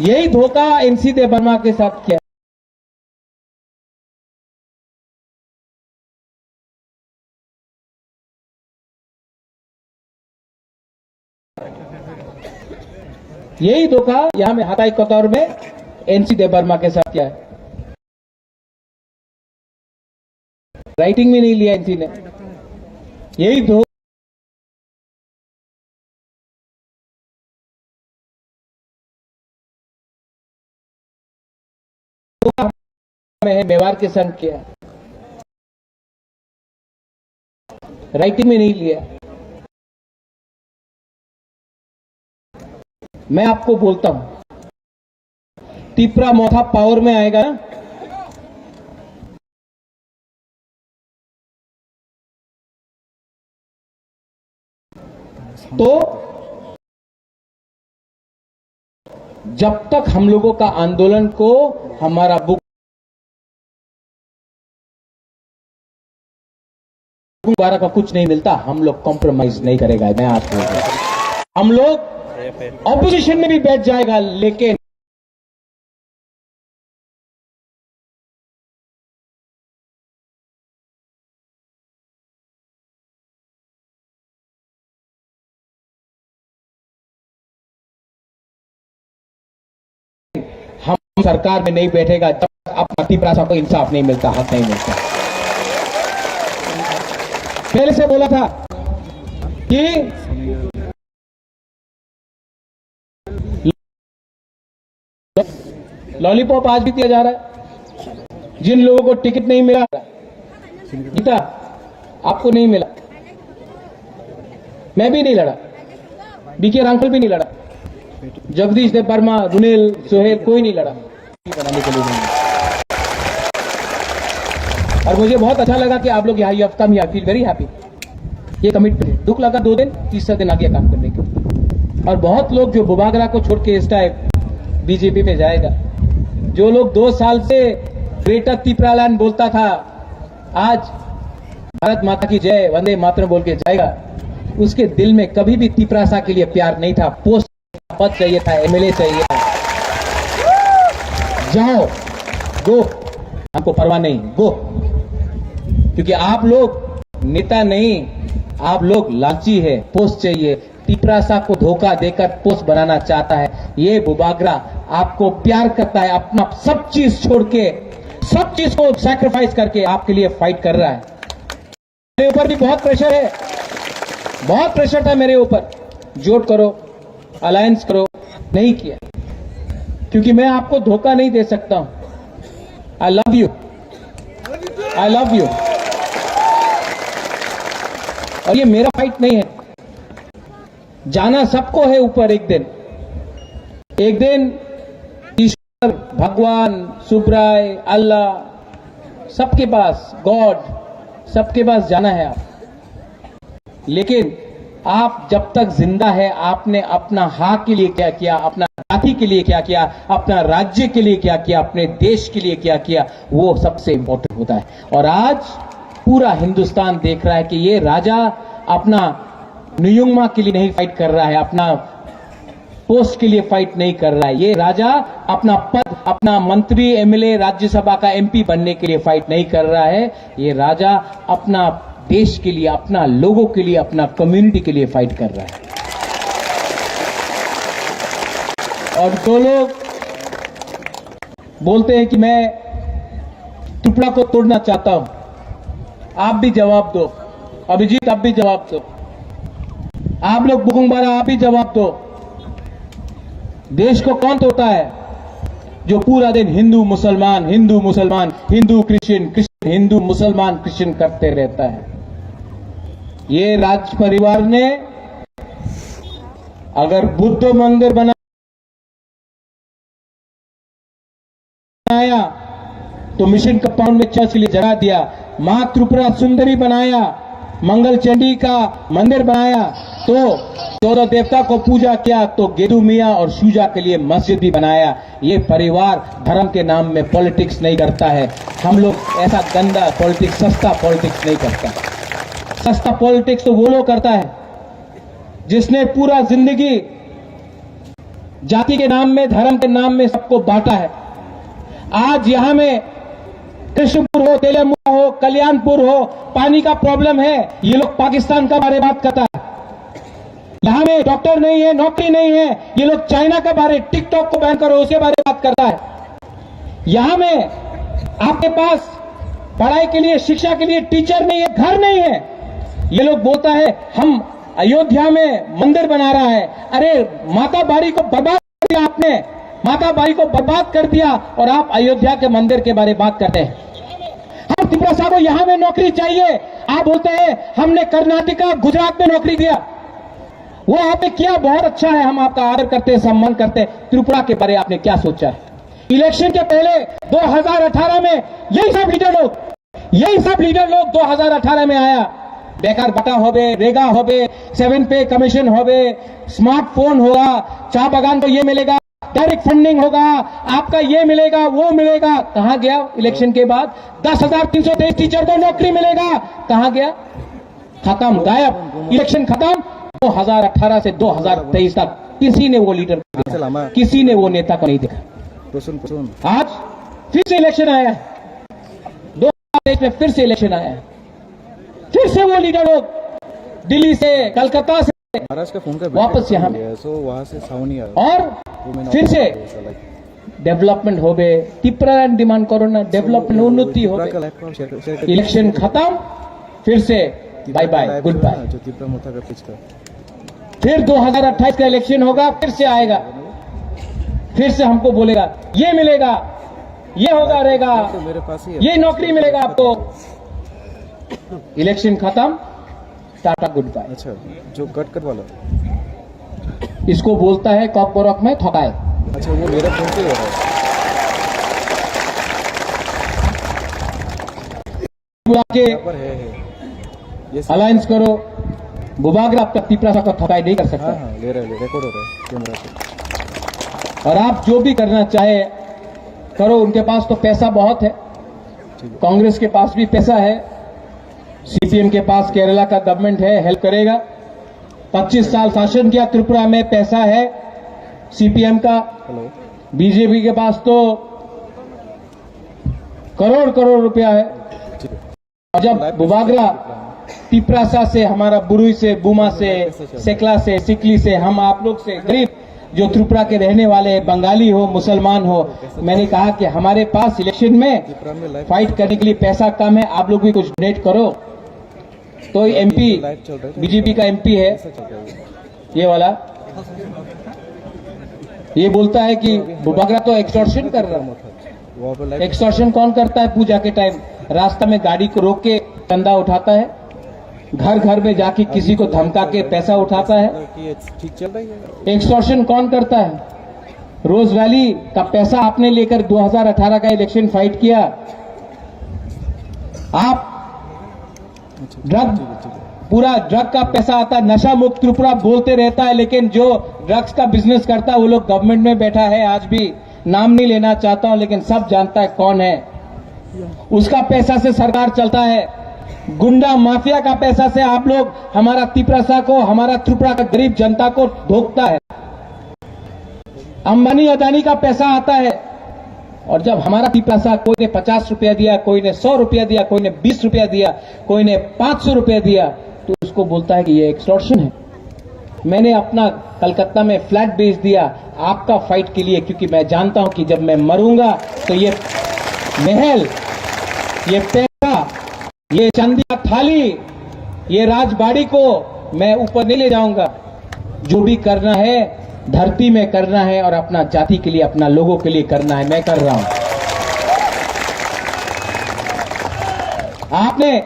यही धोखा एनसी देव वर्मा के साथ किया। यही धोखा यहां में हताई कतौर में एनसी देव वर्मा के साथ किया है। राइटिंग में नहीं लिया एनसी ने। यही धोखा में मेवाड़ के संग किया, राइटिंग में नहीं लिया। मैं आपको बोलता हूं, त्रिपुरा मोथा पावर में आएगा ना, तो जब तक हम लोगों का आंदोलन को हमारा बुक द्वारा का कुछ नहीं मिलता, हम लोग कॉम्प्रोमाइज नहीं करेगा। मैं आपको हम लोग ऑपोजिशन में भी बैठ जाएगा, लेकिन हम सरकार में नहीं बैठेगा जब तक अपना त्रिपुरा को इंसाफ नहीं मिलता, हक नहीं मिलता। पहले से बोला था कि लॉलीपॉप आज भी दिया जा रहा है। जिन लोगों को टिकट नहीं मिला, गीता आपको नहीं मिला, मैं भी नहीं लड़ा, बीके अंकल भी नहीं लड़ा, जगदीश देव वर्मा, रुनेल, सोहेल, कोई नहीं लड़ा बनाने के लिए नहीं। और मुझे बहुत अच्छा लगा कि आप लोग यहाँ कम, आई फील वेरी हैप्पी। ये कमिटमेंट है। दुख लगा 2 दिन, तीसरा दिन आ गया काम करने के। और बहुत लोग जो बुबागरा को छोड़ के इस टाइम बीजेपी में जाएगा, जो लोग 2 साल से ग्रेटर त्रिपुरालैंड बोलता था, आज भारत माता की जय, वंदे मातरम बोल के जाएगा। उसके दिल में कभी भी त्रिपुरा के लिए प्यार नहीं था। पोस्ट पद चाहिए था, एमएलए चाहिए था। जाओ, गो, हमको परवाह नहीं, गो। क्योंकि आप लोग नेता नहीं, आप लोग लालची है, पोस्ट चाहिए। त्रिपुरा को धोखा देकर पोस्ट बनाना चाहता है। ये बुबागरा आपको प्यार करता है, अपना सब चीज छोड़ के, सब चीज को सैक्रिफाइस करके आपके लिए फाइट कर रहा है। मेरे ऊपर भी बहुत प्रेशर है, बहुत प्रेशर था मेरे ऊपर, जोट करो, अलायंस करो, नहीं किया, क्योंकि मैं आपको धोखा नहीं दे सकता हूं। आई love you, I love you. और ये मेरा फाइट नहीं है, जाना सबको है ऊपर एक दिन। एक दिन ईश्वर, भगवान, सुब्राय, अल्लाह सबके पास गॉड, सबके पास जाना है आप, लेकिन आप जब तक जिंदा है आपने अपना हक के लिए क्या किया, अपना जाति के लिए क्या किया, अपना राज्य के लिए क्या किया, अपने देश के लिए क्या किया, वो सबसे इंपॉर्टेंट होता है। और आज पूरा हिंदुस्तान देख रहा है कि ये राजा अपना नियुंगमा के लिए नहीं फाइट कर रहा है, अपना पोस्ट के लिए फाइट नहीं कर रहा है, ये राजा अपना पद, अपना मंत्री, एमएलए, राज्यसभा का एमपी बनने के लिए फाइट नहीं कर रहा है, ये राजा अपना देश के लिए, अपना लोगों के लिए, अपना कम्युनिटी के लिए फाइट कर रहा है। और दो लोग बोलते हैं कि मैं त्रिपुरा को तोड़ना चाहता हूं, आप भी जवाब दो, अभिजीत आप भी जवाब दो, आप लोग बुकुंबारा आप भी जवाब दो, देश को कौन तोड़ता है? जो पूरा दिन हिंदू मुसलमान, हिंदू मुसलमान, हिंदू क्रिश्चियन, क्रिश्चियन हिंदू, मुसलमान क्रिश्चियन करते रहता है। ये राज परिवार ने अगर बुद्ध मंदिर बनाया तो मिशन कंपाउंड में चर्च के लिए जगह दिया, मां त्रिपुरा सुंदरी बनाया, मंगल चंडी का मंदिर बनाया, तो 14 देवता को पूजा किया, तो गेदू मियां और शूजा के लिए मस्जिद भी बनाया। ये परिवार धर्म के नाम में पॉलिटिक्स नहीं करता है। हम लोग ऐसा गंदा पॉलिटिक्स, सस्ता पॉलिटिक्स नहीं करता। सस्ता पॉलिटिक्स तो वो लोग करता है जिसने पूरा जिंदगी जाति के नाम में, धर्म के नाम में सबको बांटा है। आज यहां में कृष्णपुर हो, तेलमुआ हो, कल्याणपुर हो, पानी का प्रॉब्लम है, ये लोग पाकिस्तान का बारे बात करता है। यहां में डॉक्टर नहीं है, नौकरी नहीं है, ये लोग चाइना का बारे, टिकटॉक को बैन करो उसके बारे बात करता है। यहां में आपके पास पढ़ाई के लिए, शिक्षा के लिए टीचर नहीं है, घर नहीं है, ये लोग बोलता है हम अयोध्या में मंदिर बना रहा है। अरे माता बारी को बर्बाद कर दिया आपने, माता बाई को बर्बाद कर दिया और आप अयोध्या के मंदिर के बारे में बात करते हैं। हम त्रिपुरा साहब को यहां में नौकरी चाहिए, आप बोलते हैं हमने कर्नाटका, गुजरात में नौकरी दिया, वो आपने किया, बहुत अच्छा है, हम आपका आदर करते हैं, सम्मान करते हैं। त्रिपुरा के बारे में आपने क्या सोचा है? इलेक्शन के पहले 2018 में यही सब लीडर लोग 2018 में आया, बेकार बटा होबे, रेगा होबे, 7 पे कमीशन होबे, स्मार्टफोन होगा, चाय बागान को ये मिलेगा, डायरेक्ट फंडिंग होगा, आपका ये मिलेगा, वो मिलेगा। कहां गया इलेक्शन के बाद? 10,323 टीचर को नौकरी मिलेगा, कहां गया? खत्म, गायब, इलेक्शन खत्म। 2018 से 2023 तक किसी ने वो लीडर को देखा, किसी ने वो नेता को नहीं देखा। आज फिर से इलेक्शन आया है, 2023 में फिर से इलेक्शन आया है, फिर से वो लीडर लोग दिल्ली से, कलकत्ता से महाराष्ट्र का फोन कर वापस यहाँ में, सो वहां से साउंड नहीं आ रहा, और फिर से डेवलपमेंट हो गए। त्रिपुरा डिमांड करो ना, डेवलपमेंट, उन्नति हो गई। इलेक्शन खत्म, फिर से बाय बाय, गुड बाय। फिर 2028 का इलेक्शन होगा, फिर से आएगा, फिर से हमको बोलेगा ये मिलेगा, ये होगा, रहेगा, ये नौकरी मिलेगा आपको। इलेक्शन खत्म, टाटा गुड बाय। अच्छा, जो कट वाला इसको बोलता है कॉक बोरक में ठकाए। अच्छा, वो मेरा फोन से हो रहा है। अलायंस करो, बुबागरा आपका त्रिपुरा का ठकाई नहीं कर सकता। हाँ, ले रहा है, रिकॉर्ड हो रहा है कैमरा से। और आप जो भी करना चाहे करो, उनके पास तो पैसा बहुत है, कांग्रेस के पास भी पैसा है, सीपीएम के पास केरला का गवर्नमेंट है, हेल्प करेगा। 25 साल शासन किया त्रिपुरा में, पैसा है सीपीएम का। बीजेपी के पास तो करोड़ करोड़ रुपया है। और जब बुबागरा त्रिपुरा से, हमारा बुरुई से, बुमा से, सेकला से, सिकली से, हम आप लोग से गरीब जो त्रिपुरा के रहने वाले, बंगाली हो, मुसलमान हो, मैंने कहा कि हमारे पास इलेक्शन में फाइट करने के लिए पैसा कम है, आप लोग भी कुछ डोनेट करो। तो एमपी, बीजेपी का एमपी है ये वाला, ये बोलता है कि बुबागरा तो एक्सटॉर्शन कर रहा है। एक्सटॉर्शन कौन करता है? पूजा के टाइम रास्ता में गाड़ी को रोक के चंदा उठाता है, घर घर में जाके किसी को धमका के पैसा उठाता है। एक्सटॉर्शन कौन करता है? रोज वैली का पैसा आपने लेकर 2018 का इलेक्शन फाइट किया, आप ड्रग पूरा ड्रग का पैसा आता है, नशा मुक्त त्रिपुरा बोलते रहता है, लेकिन जो ड्रग्स का बिजनेस करता है वो लोग गवर्नमेंट में बैठा है। आज भी नाम नहीं लेना चाहता हूं, लेकिन सब जानता है कौन है। उसका पैसा से सरकार चलता है। गुंडा माफिया का पैसा से आप लोग हमारा त्रिपुरा को, हमारा त्रिपुरा का गरीब जनता को धोखता है। अंबानी अदानी का पैसा आता है, और जब हमारा त्रिपुरा कोई ने 50 रुपया दिया, कोई ने 100 रुपया दिया, कोई ने 20 रुपया दिया, कोई ने 500 रुपया दिया, तो उसको बोलता है कि ये एक्सटॉर्शन है। मैंने अपना कलकत्ता में फ्लैट बेच दिया आपका फाइट के लिए, क्योंकि मैं जानता हूं कि जब मैं मरूंगा तो ये महल, ये पैसा, ये चांदी का थाली, ये राजबाड़ी को मैं ऊपर नहीं ले जाऊंगा। जो भी करना है धरती में करना है, और अपना जाति के लिए, अपना लोगों के लिए करना है। मैं कर रहा हूं। आपने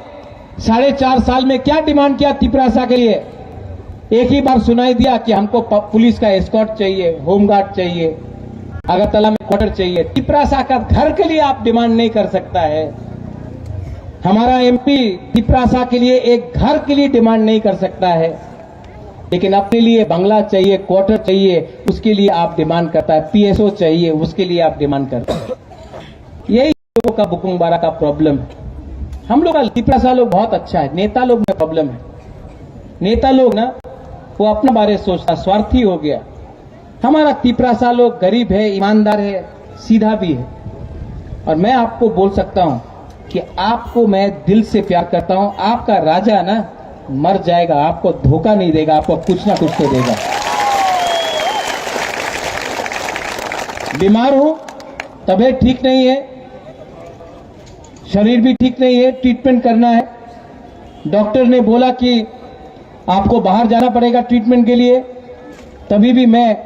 4.5 साल में क्या डिमांड किया त्रिपुरा के लिए? एक ही बार सुनाई दिया कि हमको पुलिस का एस्कॉर्ट चाहिए, होमगार्ड चाहिए, अगरतला में क्वार्टर चाहिए। त्रिपुरा का घर के लिए आप डिमांड नहीं कर सकता है। हमारा एमपी त्रिपुरा के लिए एक घर के लिए डिमांड नहीं कर सकता है, लेकिन अपने लिए बंगला चाहिए, क्वार्टर चाहिए, उसके लिए आप डिमांड करता है। पीएसओ चाहिए, उसके लिए आप डिमांड करता है। यही लोगों का बुकुंग बारा का प्रॉब्लम है। हम लोग का त्रिपुरा लोग बहुत अच्छा है, नेता लोग में प्रॉब्लम है। नेता लोग ना वो अपना बारे सोचता, स्वार्थी हो गया। हमारा त्रिपुरा लोग गरीब है, ईमानदार है, सीधा भी है। और मैं आपको बोल सकता हूं कि आपको मैं दिल से प्यार करता हूं। आपका राजा ना मर जाएगा, आपको धोखा नहीं देगा, आपको कुछ ना कुछ तो देगा। बीमार हूं, तबीयत ठीक नहीं है, शरीर भी ठीक नहीं है, ट्रीटमेंट करना है। डॉक्टर ने बोला कि आपको बाहर जाना पड़ेगा ट्रीटमेंट के लिए। तभी भी मैं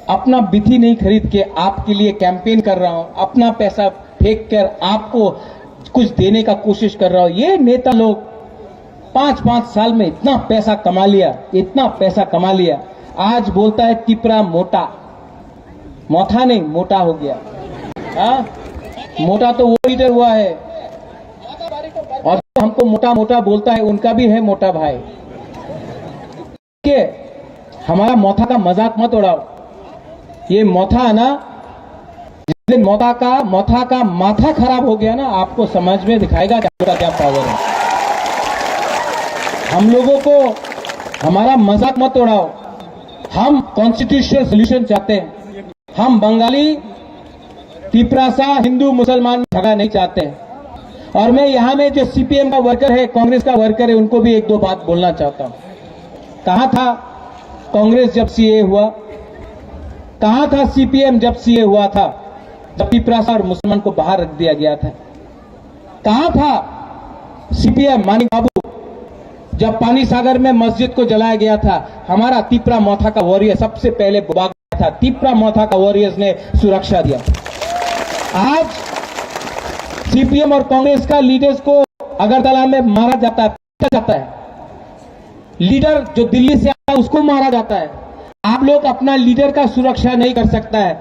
अपना बिथी नहीं खरीद के आपके लिए कैंपेन कर रहा हूं, अपना पैसा फेंक कर आपको कुछ देने का कोशिश कर रहा हूं। ये नेता लोग 5-5 साल में इतना पैसा कमा लिया, इतना पैसा कमा लिया। आज बोलता है त्रिपुरा मोटा, मोथा नहीं मोटा हो गया। मोटा तो वो लीडर हुआ है, और जो हमको मोटा मोटा बोलता है उनका भी है मोटा भाई। हमारा मोथा का मजाक मत उड़ाओ। ये मोथा है ना, जिस दिन मोथा का माथा खराब हो गया ना, आपको समझ में दिखाएगा क्या पावर है। हम लोगों को हमारा मजाक मत उड़ाओ। हम कॉन्स्टिट्यूशनल सोल्यूशन चाहते हैं। हम बंगाली त्रिपुरा हिंदू मुसलमान में झगड़ा नहीं चाहते हैं। और मैं यहां में जो सीपीएम का वर्कर है, कांग्रेस का वर्कर है, उनको भी 1-2 बात बोलना चाहता हूं। कहां था कांग्रेस जब सीए हुआ? कहां था सीपीएम जब सीए हुआ था, जब त्रिपुरा और मुसलमान को बाहर रख दिया गया था? कहां था सीपीएम मानिक बाबू जब पानी सागर में मस्जिद को जलाया गया था? हमारा त्रिपुरा मोथा का वॉरियर सबसे पहले भाग गया था। त्रिपुरा मोथा का वॉरियर्स ने सुरक्षा दिया। आज सीपीएम और कांग्रेस का लीडर्स को अगरतला में मारा जाता है, पीटा जाता है। लीडर जो दिल्ली से आता है उसको मारा जाता है। आप लोग अपना लीडर का सुरक्षा नहीं कर सकता है।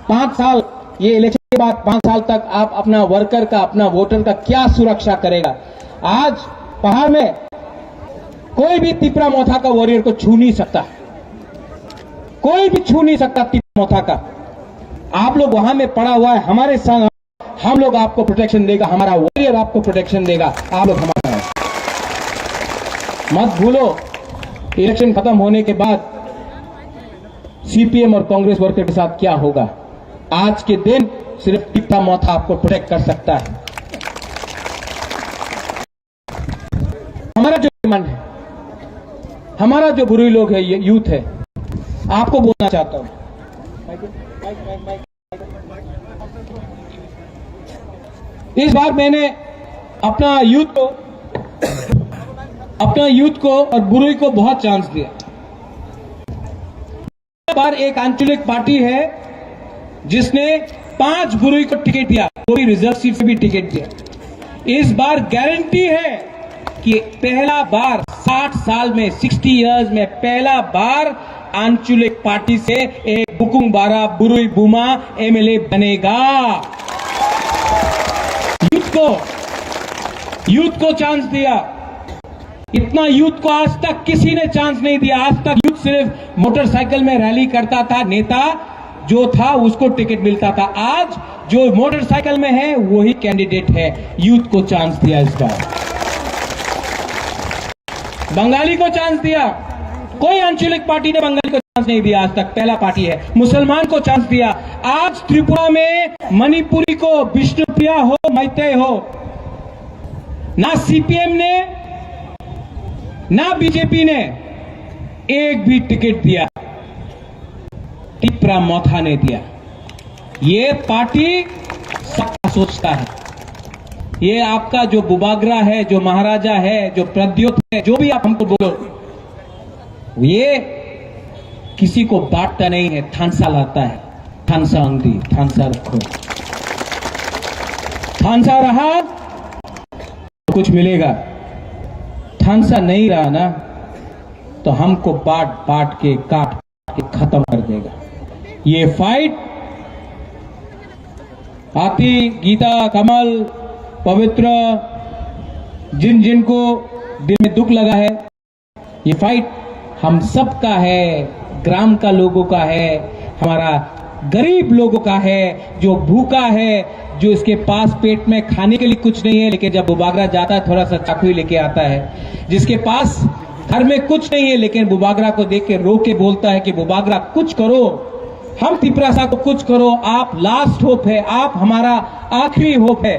5 साल, ये इलेक्शन के बाद 5 साल तक आप अपना वर्कर का, अपना वोटर का क्या सुरक्षा करेगा? आज पहाड़ में कोई भी त्रिपुरा मोथा का वॉरियर को छू नहीं सकता, कोई भी छू नहीं सकता त्रिपुरा मोथा का। आप लोग वहां में पड़ा हुआ है, हमारे संग हम लोग आपको प्रोटेक्शन देगा, हमारा वॉरियर आपको प्रोटेक्शन देगा। आप लोग हमारा है। मत भूलो, इलेक्शन खत्म होने के बाद सीपीएम और कांग्रेस वर्कर के साथ क्या होगा। आज के दिन सिर्फ त्रिपुरा मोथा आपको प्रोटेक्ट कर सकता है। हमारा जो डिमांड है, हमारा जो बुरी लोग है, ये यूथ है, आपको बोलना चाहता हूं। इस बार मैंने अपना यूथ को और बुरुई को बहुत चांस दिया। इस बार एक आंचलिक पार्टी है जिसने 5 बुरुई को टिकट दिया, कोई रिजर्व सीट से भी टिकट दिया। इस बार गारंटी है कि पहला बार 60 साल में, 60 इयर्स में पहला बार आंचलिक पार्टी से एक बुकुंग बारा बुरुई बुमा एमएलए बनेगा। यूथ को यूथ को चांस दिया। इतना यूथ को आज तक किसी ने चांस नहीं दिया। आज तक यूथ सिर्फ मोटरसाइकिल में रैली करता था, नेता जो था उसको टिकट मिलता था। आज जो मोटरसाइकिल में है वही कैंडिडेट है। यूथ को चांस दिया इस बार। बंगाली को चांस दिया, कोई आंचलिक पार्टी ने बंगाली को चांस नहीं दिया आज तक, पहला पार्टी है। मुसलमान को चांस दिया। आज त्रिपुरा में मणिपुरी को, विष्णुप्रिया हो, मैतेय हो, ना सीपीएम ने ना बीजेपी ने एक भी टिकट दिया, टिपरा मौथा ने दिया। ये पार्टी सबका सोचता है। ये आपका जो बुबागरा है, जो महाराजा है, जो प्रद्योत है, जो भी आप हमको बोलो, ये किसी को बांटता नहीं है, थानसा लाता है। थानसा अंगड़ी, थानसा रखो, थानसा रहा तो कुछ मिलेगा, थानसा नहीं रहा ना तो हमको बांट बांट के, काट के खत्म कर देगा। ये फाइट आती, गीता, कमल, पवित्र, जिन जिनको दिल में दुख लगा है, ये फाइट हम सब का है, ग्राम का लोगों का है, हमारा गरीब लोगों का है, जो भूखा है, जो इसके पास पेट में खाने के लिए कुछ नहीं है, लेकिन जब बुबागरा जाता है थोड़ा सा चाकू ही लेके आता है, जिसके पास घर में कुछ नहीं है लेकिन बुबागरा को देख के रो के बोलता है कि बुबागरा कुछ करो, हम तिपरासा को कुछ करो, आप लास्ट होप है, आप हमारा आखिरी होप है।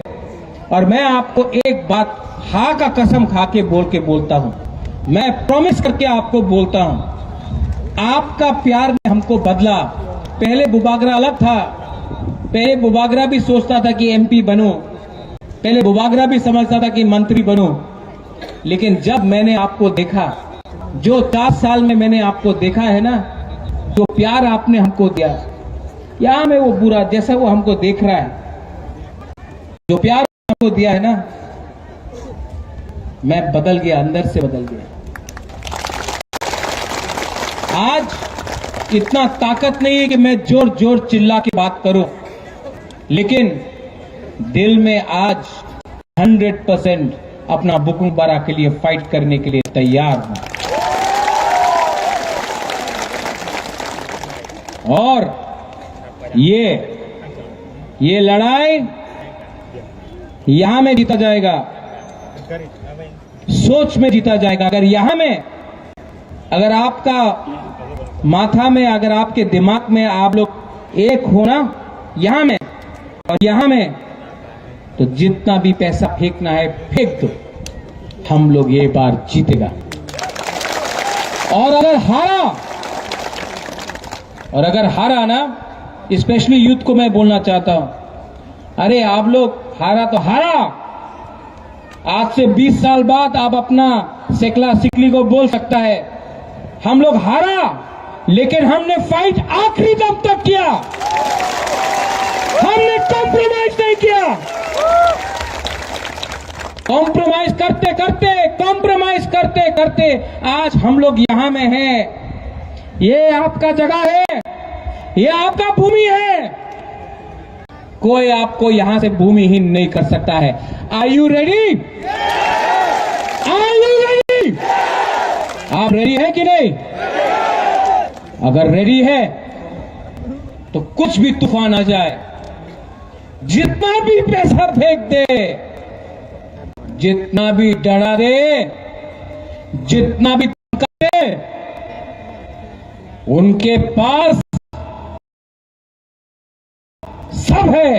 और मैं आपको एक बात हाँ का कसम खा के बोलता हूं, मैं प्रॉमिस करके आपको बोलता हूं, आपका प्यार ने हमको बदला। पहले बुबागरा अलग था, पहले बुबागरा भी सोचता था कि एमपी बनो, पहले बुबागरा भी समझता था कि मंत्री बनो, लेकिन जब मैंने आपको देखा, जो 4 साल में मैंने आपको देखा है ना, जो प्यार आपने हमको दिया, या मैं वो बुरा जैसा वो हमको देख रहा है, जो प्यार हमको दिया है ना, मैं बदल गया, अंदर से बदल गया। आज इतना ताकत नहीं है कि मैं जोर जोर चिल्ला के बात करूं, लेकिन दिल में आज 100% अपना बुकुंबारा के लिए फाइट करने के लिए तैयार हूं। और ये लड़ाई यहां में जीता जाएगा, सोच में जीता जाएगा। अगर यहां में, अगर आपका माथा में, अगर आपके दिमाग में आप लोग एक हो ना, यहां में और यहां में, तो जितना भी पैसा फेंकना है फेंक दो, हम लोग ये बार जीतेगा। और अगर हारा ना, स्पेशली यूथ को मैं बोलना चाहता हूं, अरे आप लोग हारा तो हारा, आज से 20 साल बाद आप अपना सेकला सिकली को बोल सकता है, हम लोग हारा लेकिन हमने फाइट आखिरी दम तक किया, हमने कॉम्प्रोमाइज नहीं किया। कॉम्प्रोमाइज करते करते आज हम लोग यहां में हैं। ये आपका जगह है, ये आपका भूमि है, कोई आपको यहां से भूमिहीन नहीं कर सकता है। Are you ready? आप रेडी है कि नहीं? अगर रेडी है तो कुछ भी तूफान आ जाए, जितना भी पैसा फेंक दे, जितना भी डरा दे, जितना भी धमका दे, उनके पास सब है,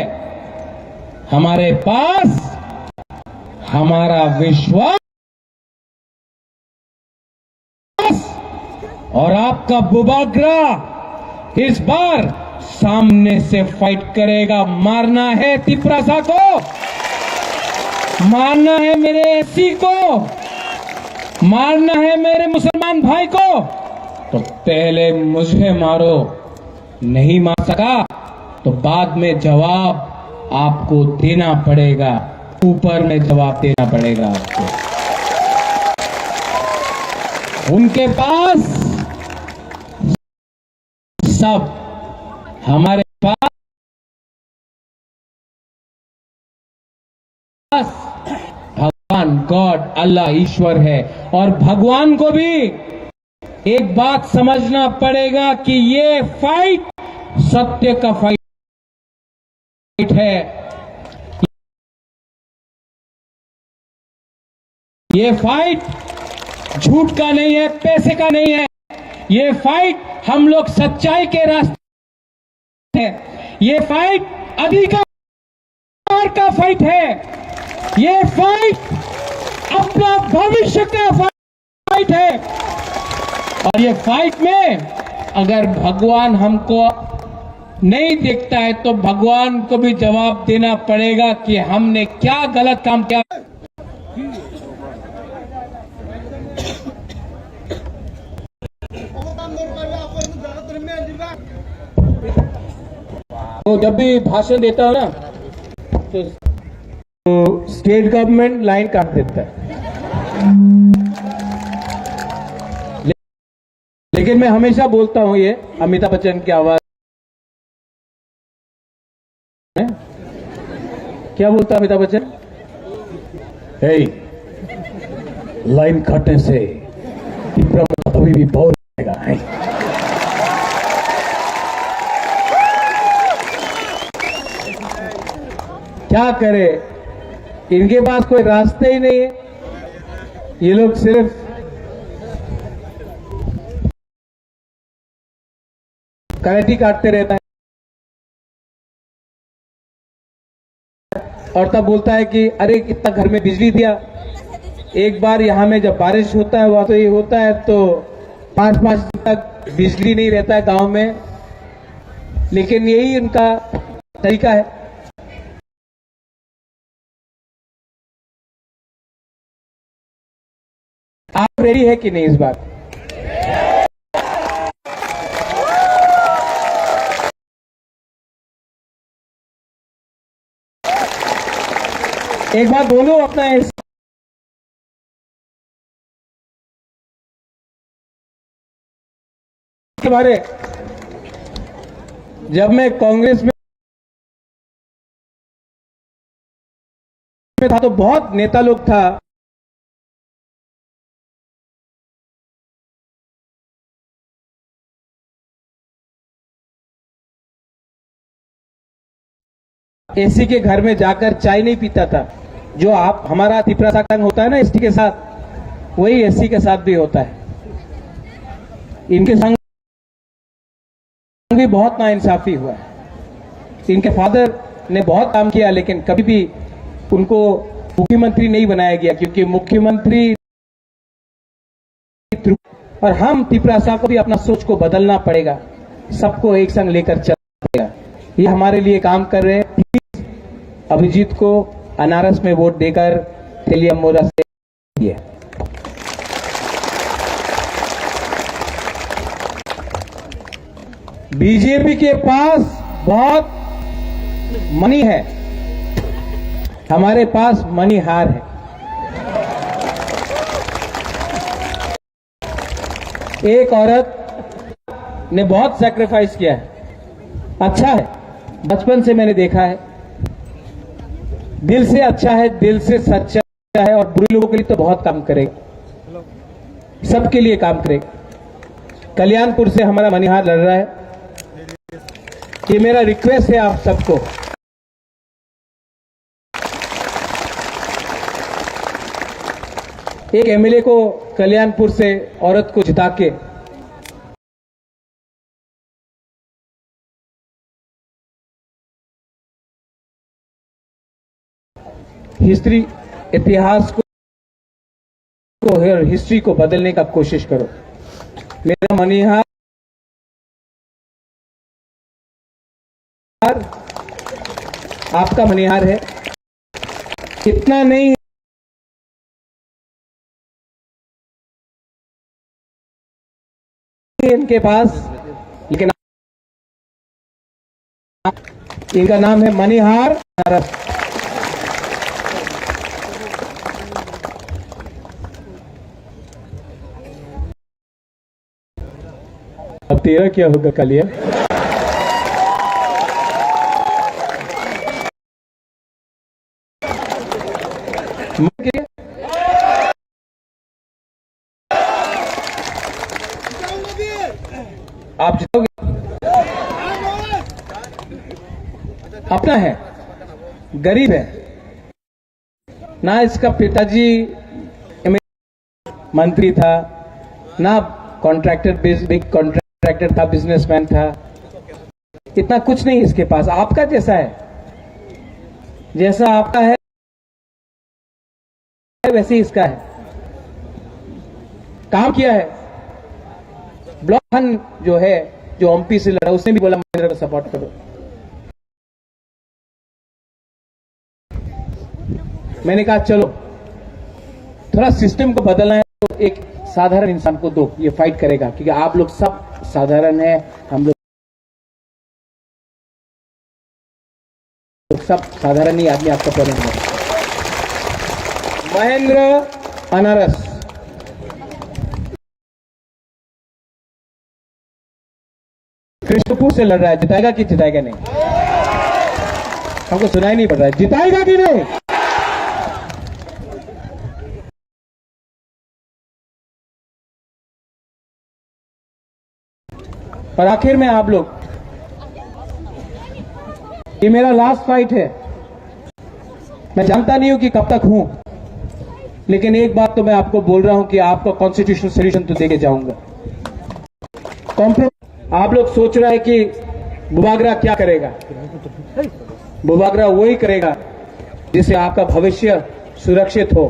हमारे पास हमारा विश्वास और आपका बुबागरा इस बार सामने से फाइट करेगा। मारना है तिपरासा को, मारना है मेरे एससी को, मारना है मेरे मुसलमान भाई को, तो पहले मुझे मारो। नहीं मार सका तो बाद में जवाब आपको देना पड़ेगा, ऊपर में जवाब देना पड़ेगा आपको। उनके पास सब, हमारे पास भगवान गॉड, अल्लाह ईश्वर है। और भगवान को भी एक बात समझना पड़ेगा कि ये फाइट सत्य का फाइट है, ये फाइट झूठ का नहीं है, पैसे का नहीं है, ये फाइट हम लोग सच्चाई के रास्ते है, ये फाइट अधिकार का फाइट है, ये फाइट अपना भविष्य का फाइट है। और ये फाइट में अगर भगवान हमको नहीं देखता है तो भगवान को भी जवाब देना पड़ेगा कि हमने क्या गलत काम किया। तो जब भी भाषण देता हूं ना तो स्टेट गवर्नमेंट लाइन काट देता है, लेकिन मैं हमेशा बोलता हूं ये अमिताभ बच्चन की आवाज में। क्या बोलता अमिताभ बच्चन? हे, लाइन काटने से अभी भी बहुत लगेगा। क्या करे, इनके पास कोई रास्ते ही नहीं है। ये लोग सिर्फ कराटी काटते रहता है और तब बोलता है कि अरे कितना घर में बिजली दिया। एक बार यहां में जब बारिश होता है वहां तो ये होता है तो 5-5 दिन तक बिजली नहीं रहता है गांव में, लेकिन यही उनका तरीका है। आप रेडी है कि नहीं इस बार? एक बार बोलो अपना के बारे। जब मैं कांग्रेस में था तो बहुत नेता लोग था, एसी के घर में जाकर चाय नहीं पीता था। जो आप हमारा तिपरा साकंग होता है ना एसटी के साथ, वही एससी के साथ भी होता है। इनके संग भी बहुत नाइंसाफी हुआ है। इनके फादर ने बहुत काम किया लेकिन कभी भी उनको मुख्यमंत्री नहीं बनाया गया, क्योंकि मुख्यमंत्री और हम तिपरासा को भी अपना सोच को बदलना पड़ेगा, सबको एक संग लेकर चलना पड़ेगा। ये हमारे लिए काम कर रहे हैं। अभिजीत को अनारस में वोट देकर तेलिया मोरा से दिए। बीजेपी के पास बहुत मनी है, हमारे पास मनी हार है। एक औरत ने बहुत सैक्रिफाइस किया है, अच्छा है, बचपन से मैंने देखा है, दिल से अच्छा है, दिल से सच्चा है और बुरे लोगों के लिए तो बहुत काम करेगा, सबके लिए काम करेगा। कल्याणपुर से हमारा मनिहार लड़ रहा है। ये मेरा रिक्वेस्ट है आप सबको, एक एमएलए को कल्याणपुर से औरत को जिता के इतिहास को हिस्ट्री को बदलने का कोशिश करो। मेरा मनिहार आपका मनिहार है, इतना नहीं इनके पास, लेकिन इनका नाम है मनिहार। अब तेरा क्या होगा कालिया? आप जीतोगे। अपना है, गरीब है ना, इसका पिताजी मंत्री था ना, कॉन्ट्रैक्टर बिग कॉन्ट्रैक्टर था, बिजनेसमैन था, इतना कुछ नहीं इसके पास। आपका जैसा है, जैसा आपका है वैसे ही इसका है। काम किया है। ब्लॉक जो है, जो एमपी से लड़ा, उसने भी बोला महेंद्र को सपोर्ट करो। मैंने कहा चलो थोड़ा सिस्टम को बदलना है तो एक साधारण इंसान को दो, ये फाइट करेगा, क्योंकि आप लोग सब साधारण है, हम लोग सब साधारण ही आदमी आपका पढ़ेंगे। महेंद्र अनारस, कृष्णपुर से लड़ रहा है, जिताएगा कि जिताएगा नहीं? हमको सुनाई नहीं पड़ रहा है, जिताएगा कि नहीं? और आखिर में आप लोग, ये मेरा लास्ट फाइट है। मैं जानता नहीं हूं कि कब तक हूं, लेकिन एक बात तो मैं आपको बोल रहा हूं कि आपको कॉन्स्टिट्यूशनल सोल्यूशन तो देके जाऊंगा। आप लोग सोच रहे हैं कि बुबागरा क्या करेगा? बुबागरा वही करेगा जिससे आपका भविष्य सुरक्षित हो।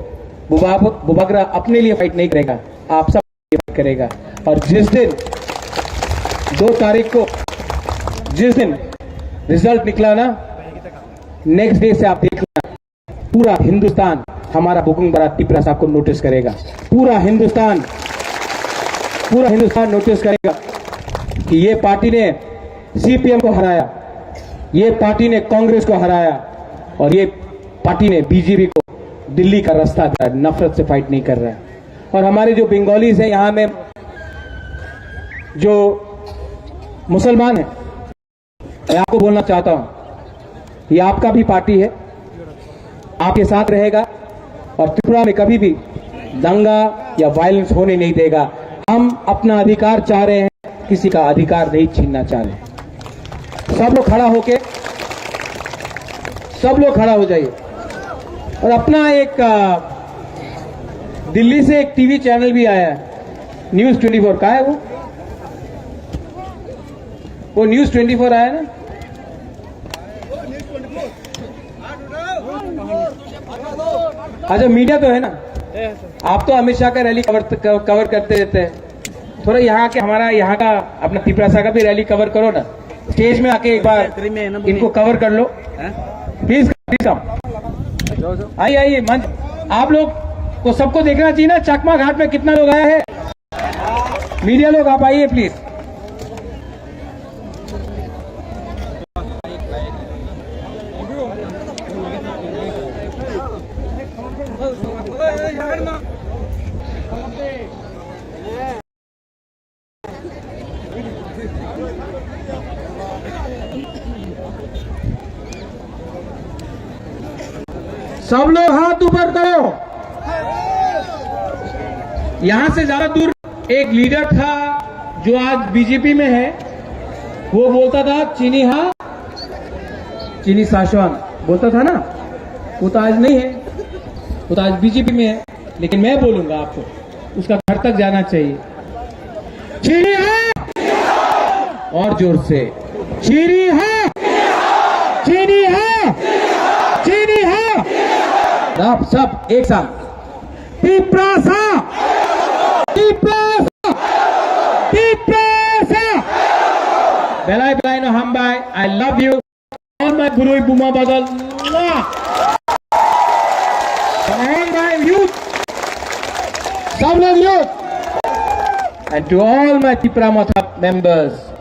बुबागरा अपने लिए फाइट नहीं करेगा, आप सब फाइट करेगा। और जिस दिन 2 तारीख को जिस दिन रिजल्ट निकला ना, नेक्स्ट डे से आप देखना पूरा हिंदुस्तान हमारा बुकुंग बरा टिपरा साहब को नोटिस करेगा। पूरा हिंदुस्तान नोटिस करेगा कि ये पार्टी ने सीपीएम को हराया, ये पार्टी ने कांग्रेस को हराया, और ये पार्टी ने बीजेपी को दिल्ली का रास्ता दिया, नफरत से फाइट नहीं कर रहा है। और हमारे जो बंगालीज हैं यहां में, जो मुसलमान हैं, मैं आपको बोलना चाहता हूं, ये आपका भी पार्टी है, आपके साथ रहेगा और त्रिपुरा में कभी भी दंगा या वायलेंस होने नहीं देगा। हम अपना अधिकार चाह रहे हैं, किसी का अधिकार नहीं छीनना चाह रहे। सब लोग खड़ा हो जाइए। और अपना एक दिल्ली से एक टीवी चैनल भी आया है, न्यूज 24 का है वो न्यूज 24 आया ना, अच्छा मीडिया तो है ना, आप तो अमित शाह का रैली कवर करते रहते हैं, थोड़ा यहाँ के हमारा यहाँ का अपना त्रिपुरा का भी रैली कवर करो ना, स्टेज में आके एक बार इनको कवर कर लो प्लीज कम। आइए मंच, आप लोग को सबको देखना चाहिए ना, चकमा घाट में कितना लोग आया है। मीडिया लोग आप आइए प्लीज। सब लोग हाथ ऊपर करो। यहां से ज्यादा दूर एक लीडर था जो आज बीजेपी में है, वो बोलता था चीनी शासन बोलता था ना, वो तो आज नहीं है, वो तो आज बीजेपी में है। लेकिन मैं बोलूंगा आपको, उसका घर तक जाना चाहिए। चीनी है, और जोर से चीनी है, चीनी है, चीनी है। आप सब एक साथ टिप्रासा, टिप्रासा, टिप्रासा। बेलाई बेलाई नो हम बाय, आई लव यू। और मैं गुरुई बुमा बदल यूथ, सब लोग youth, and to all my Tipra Motha members,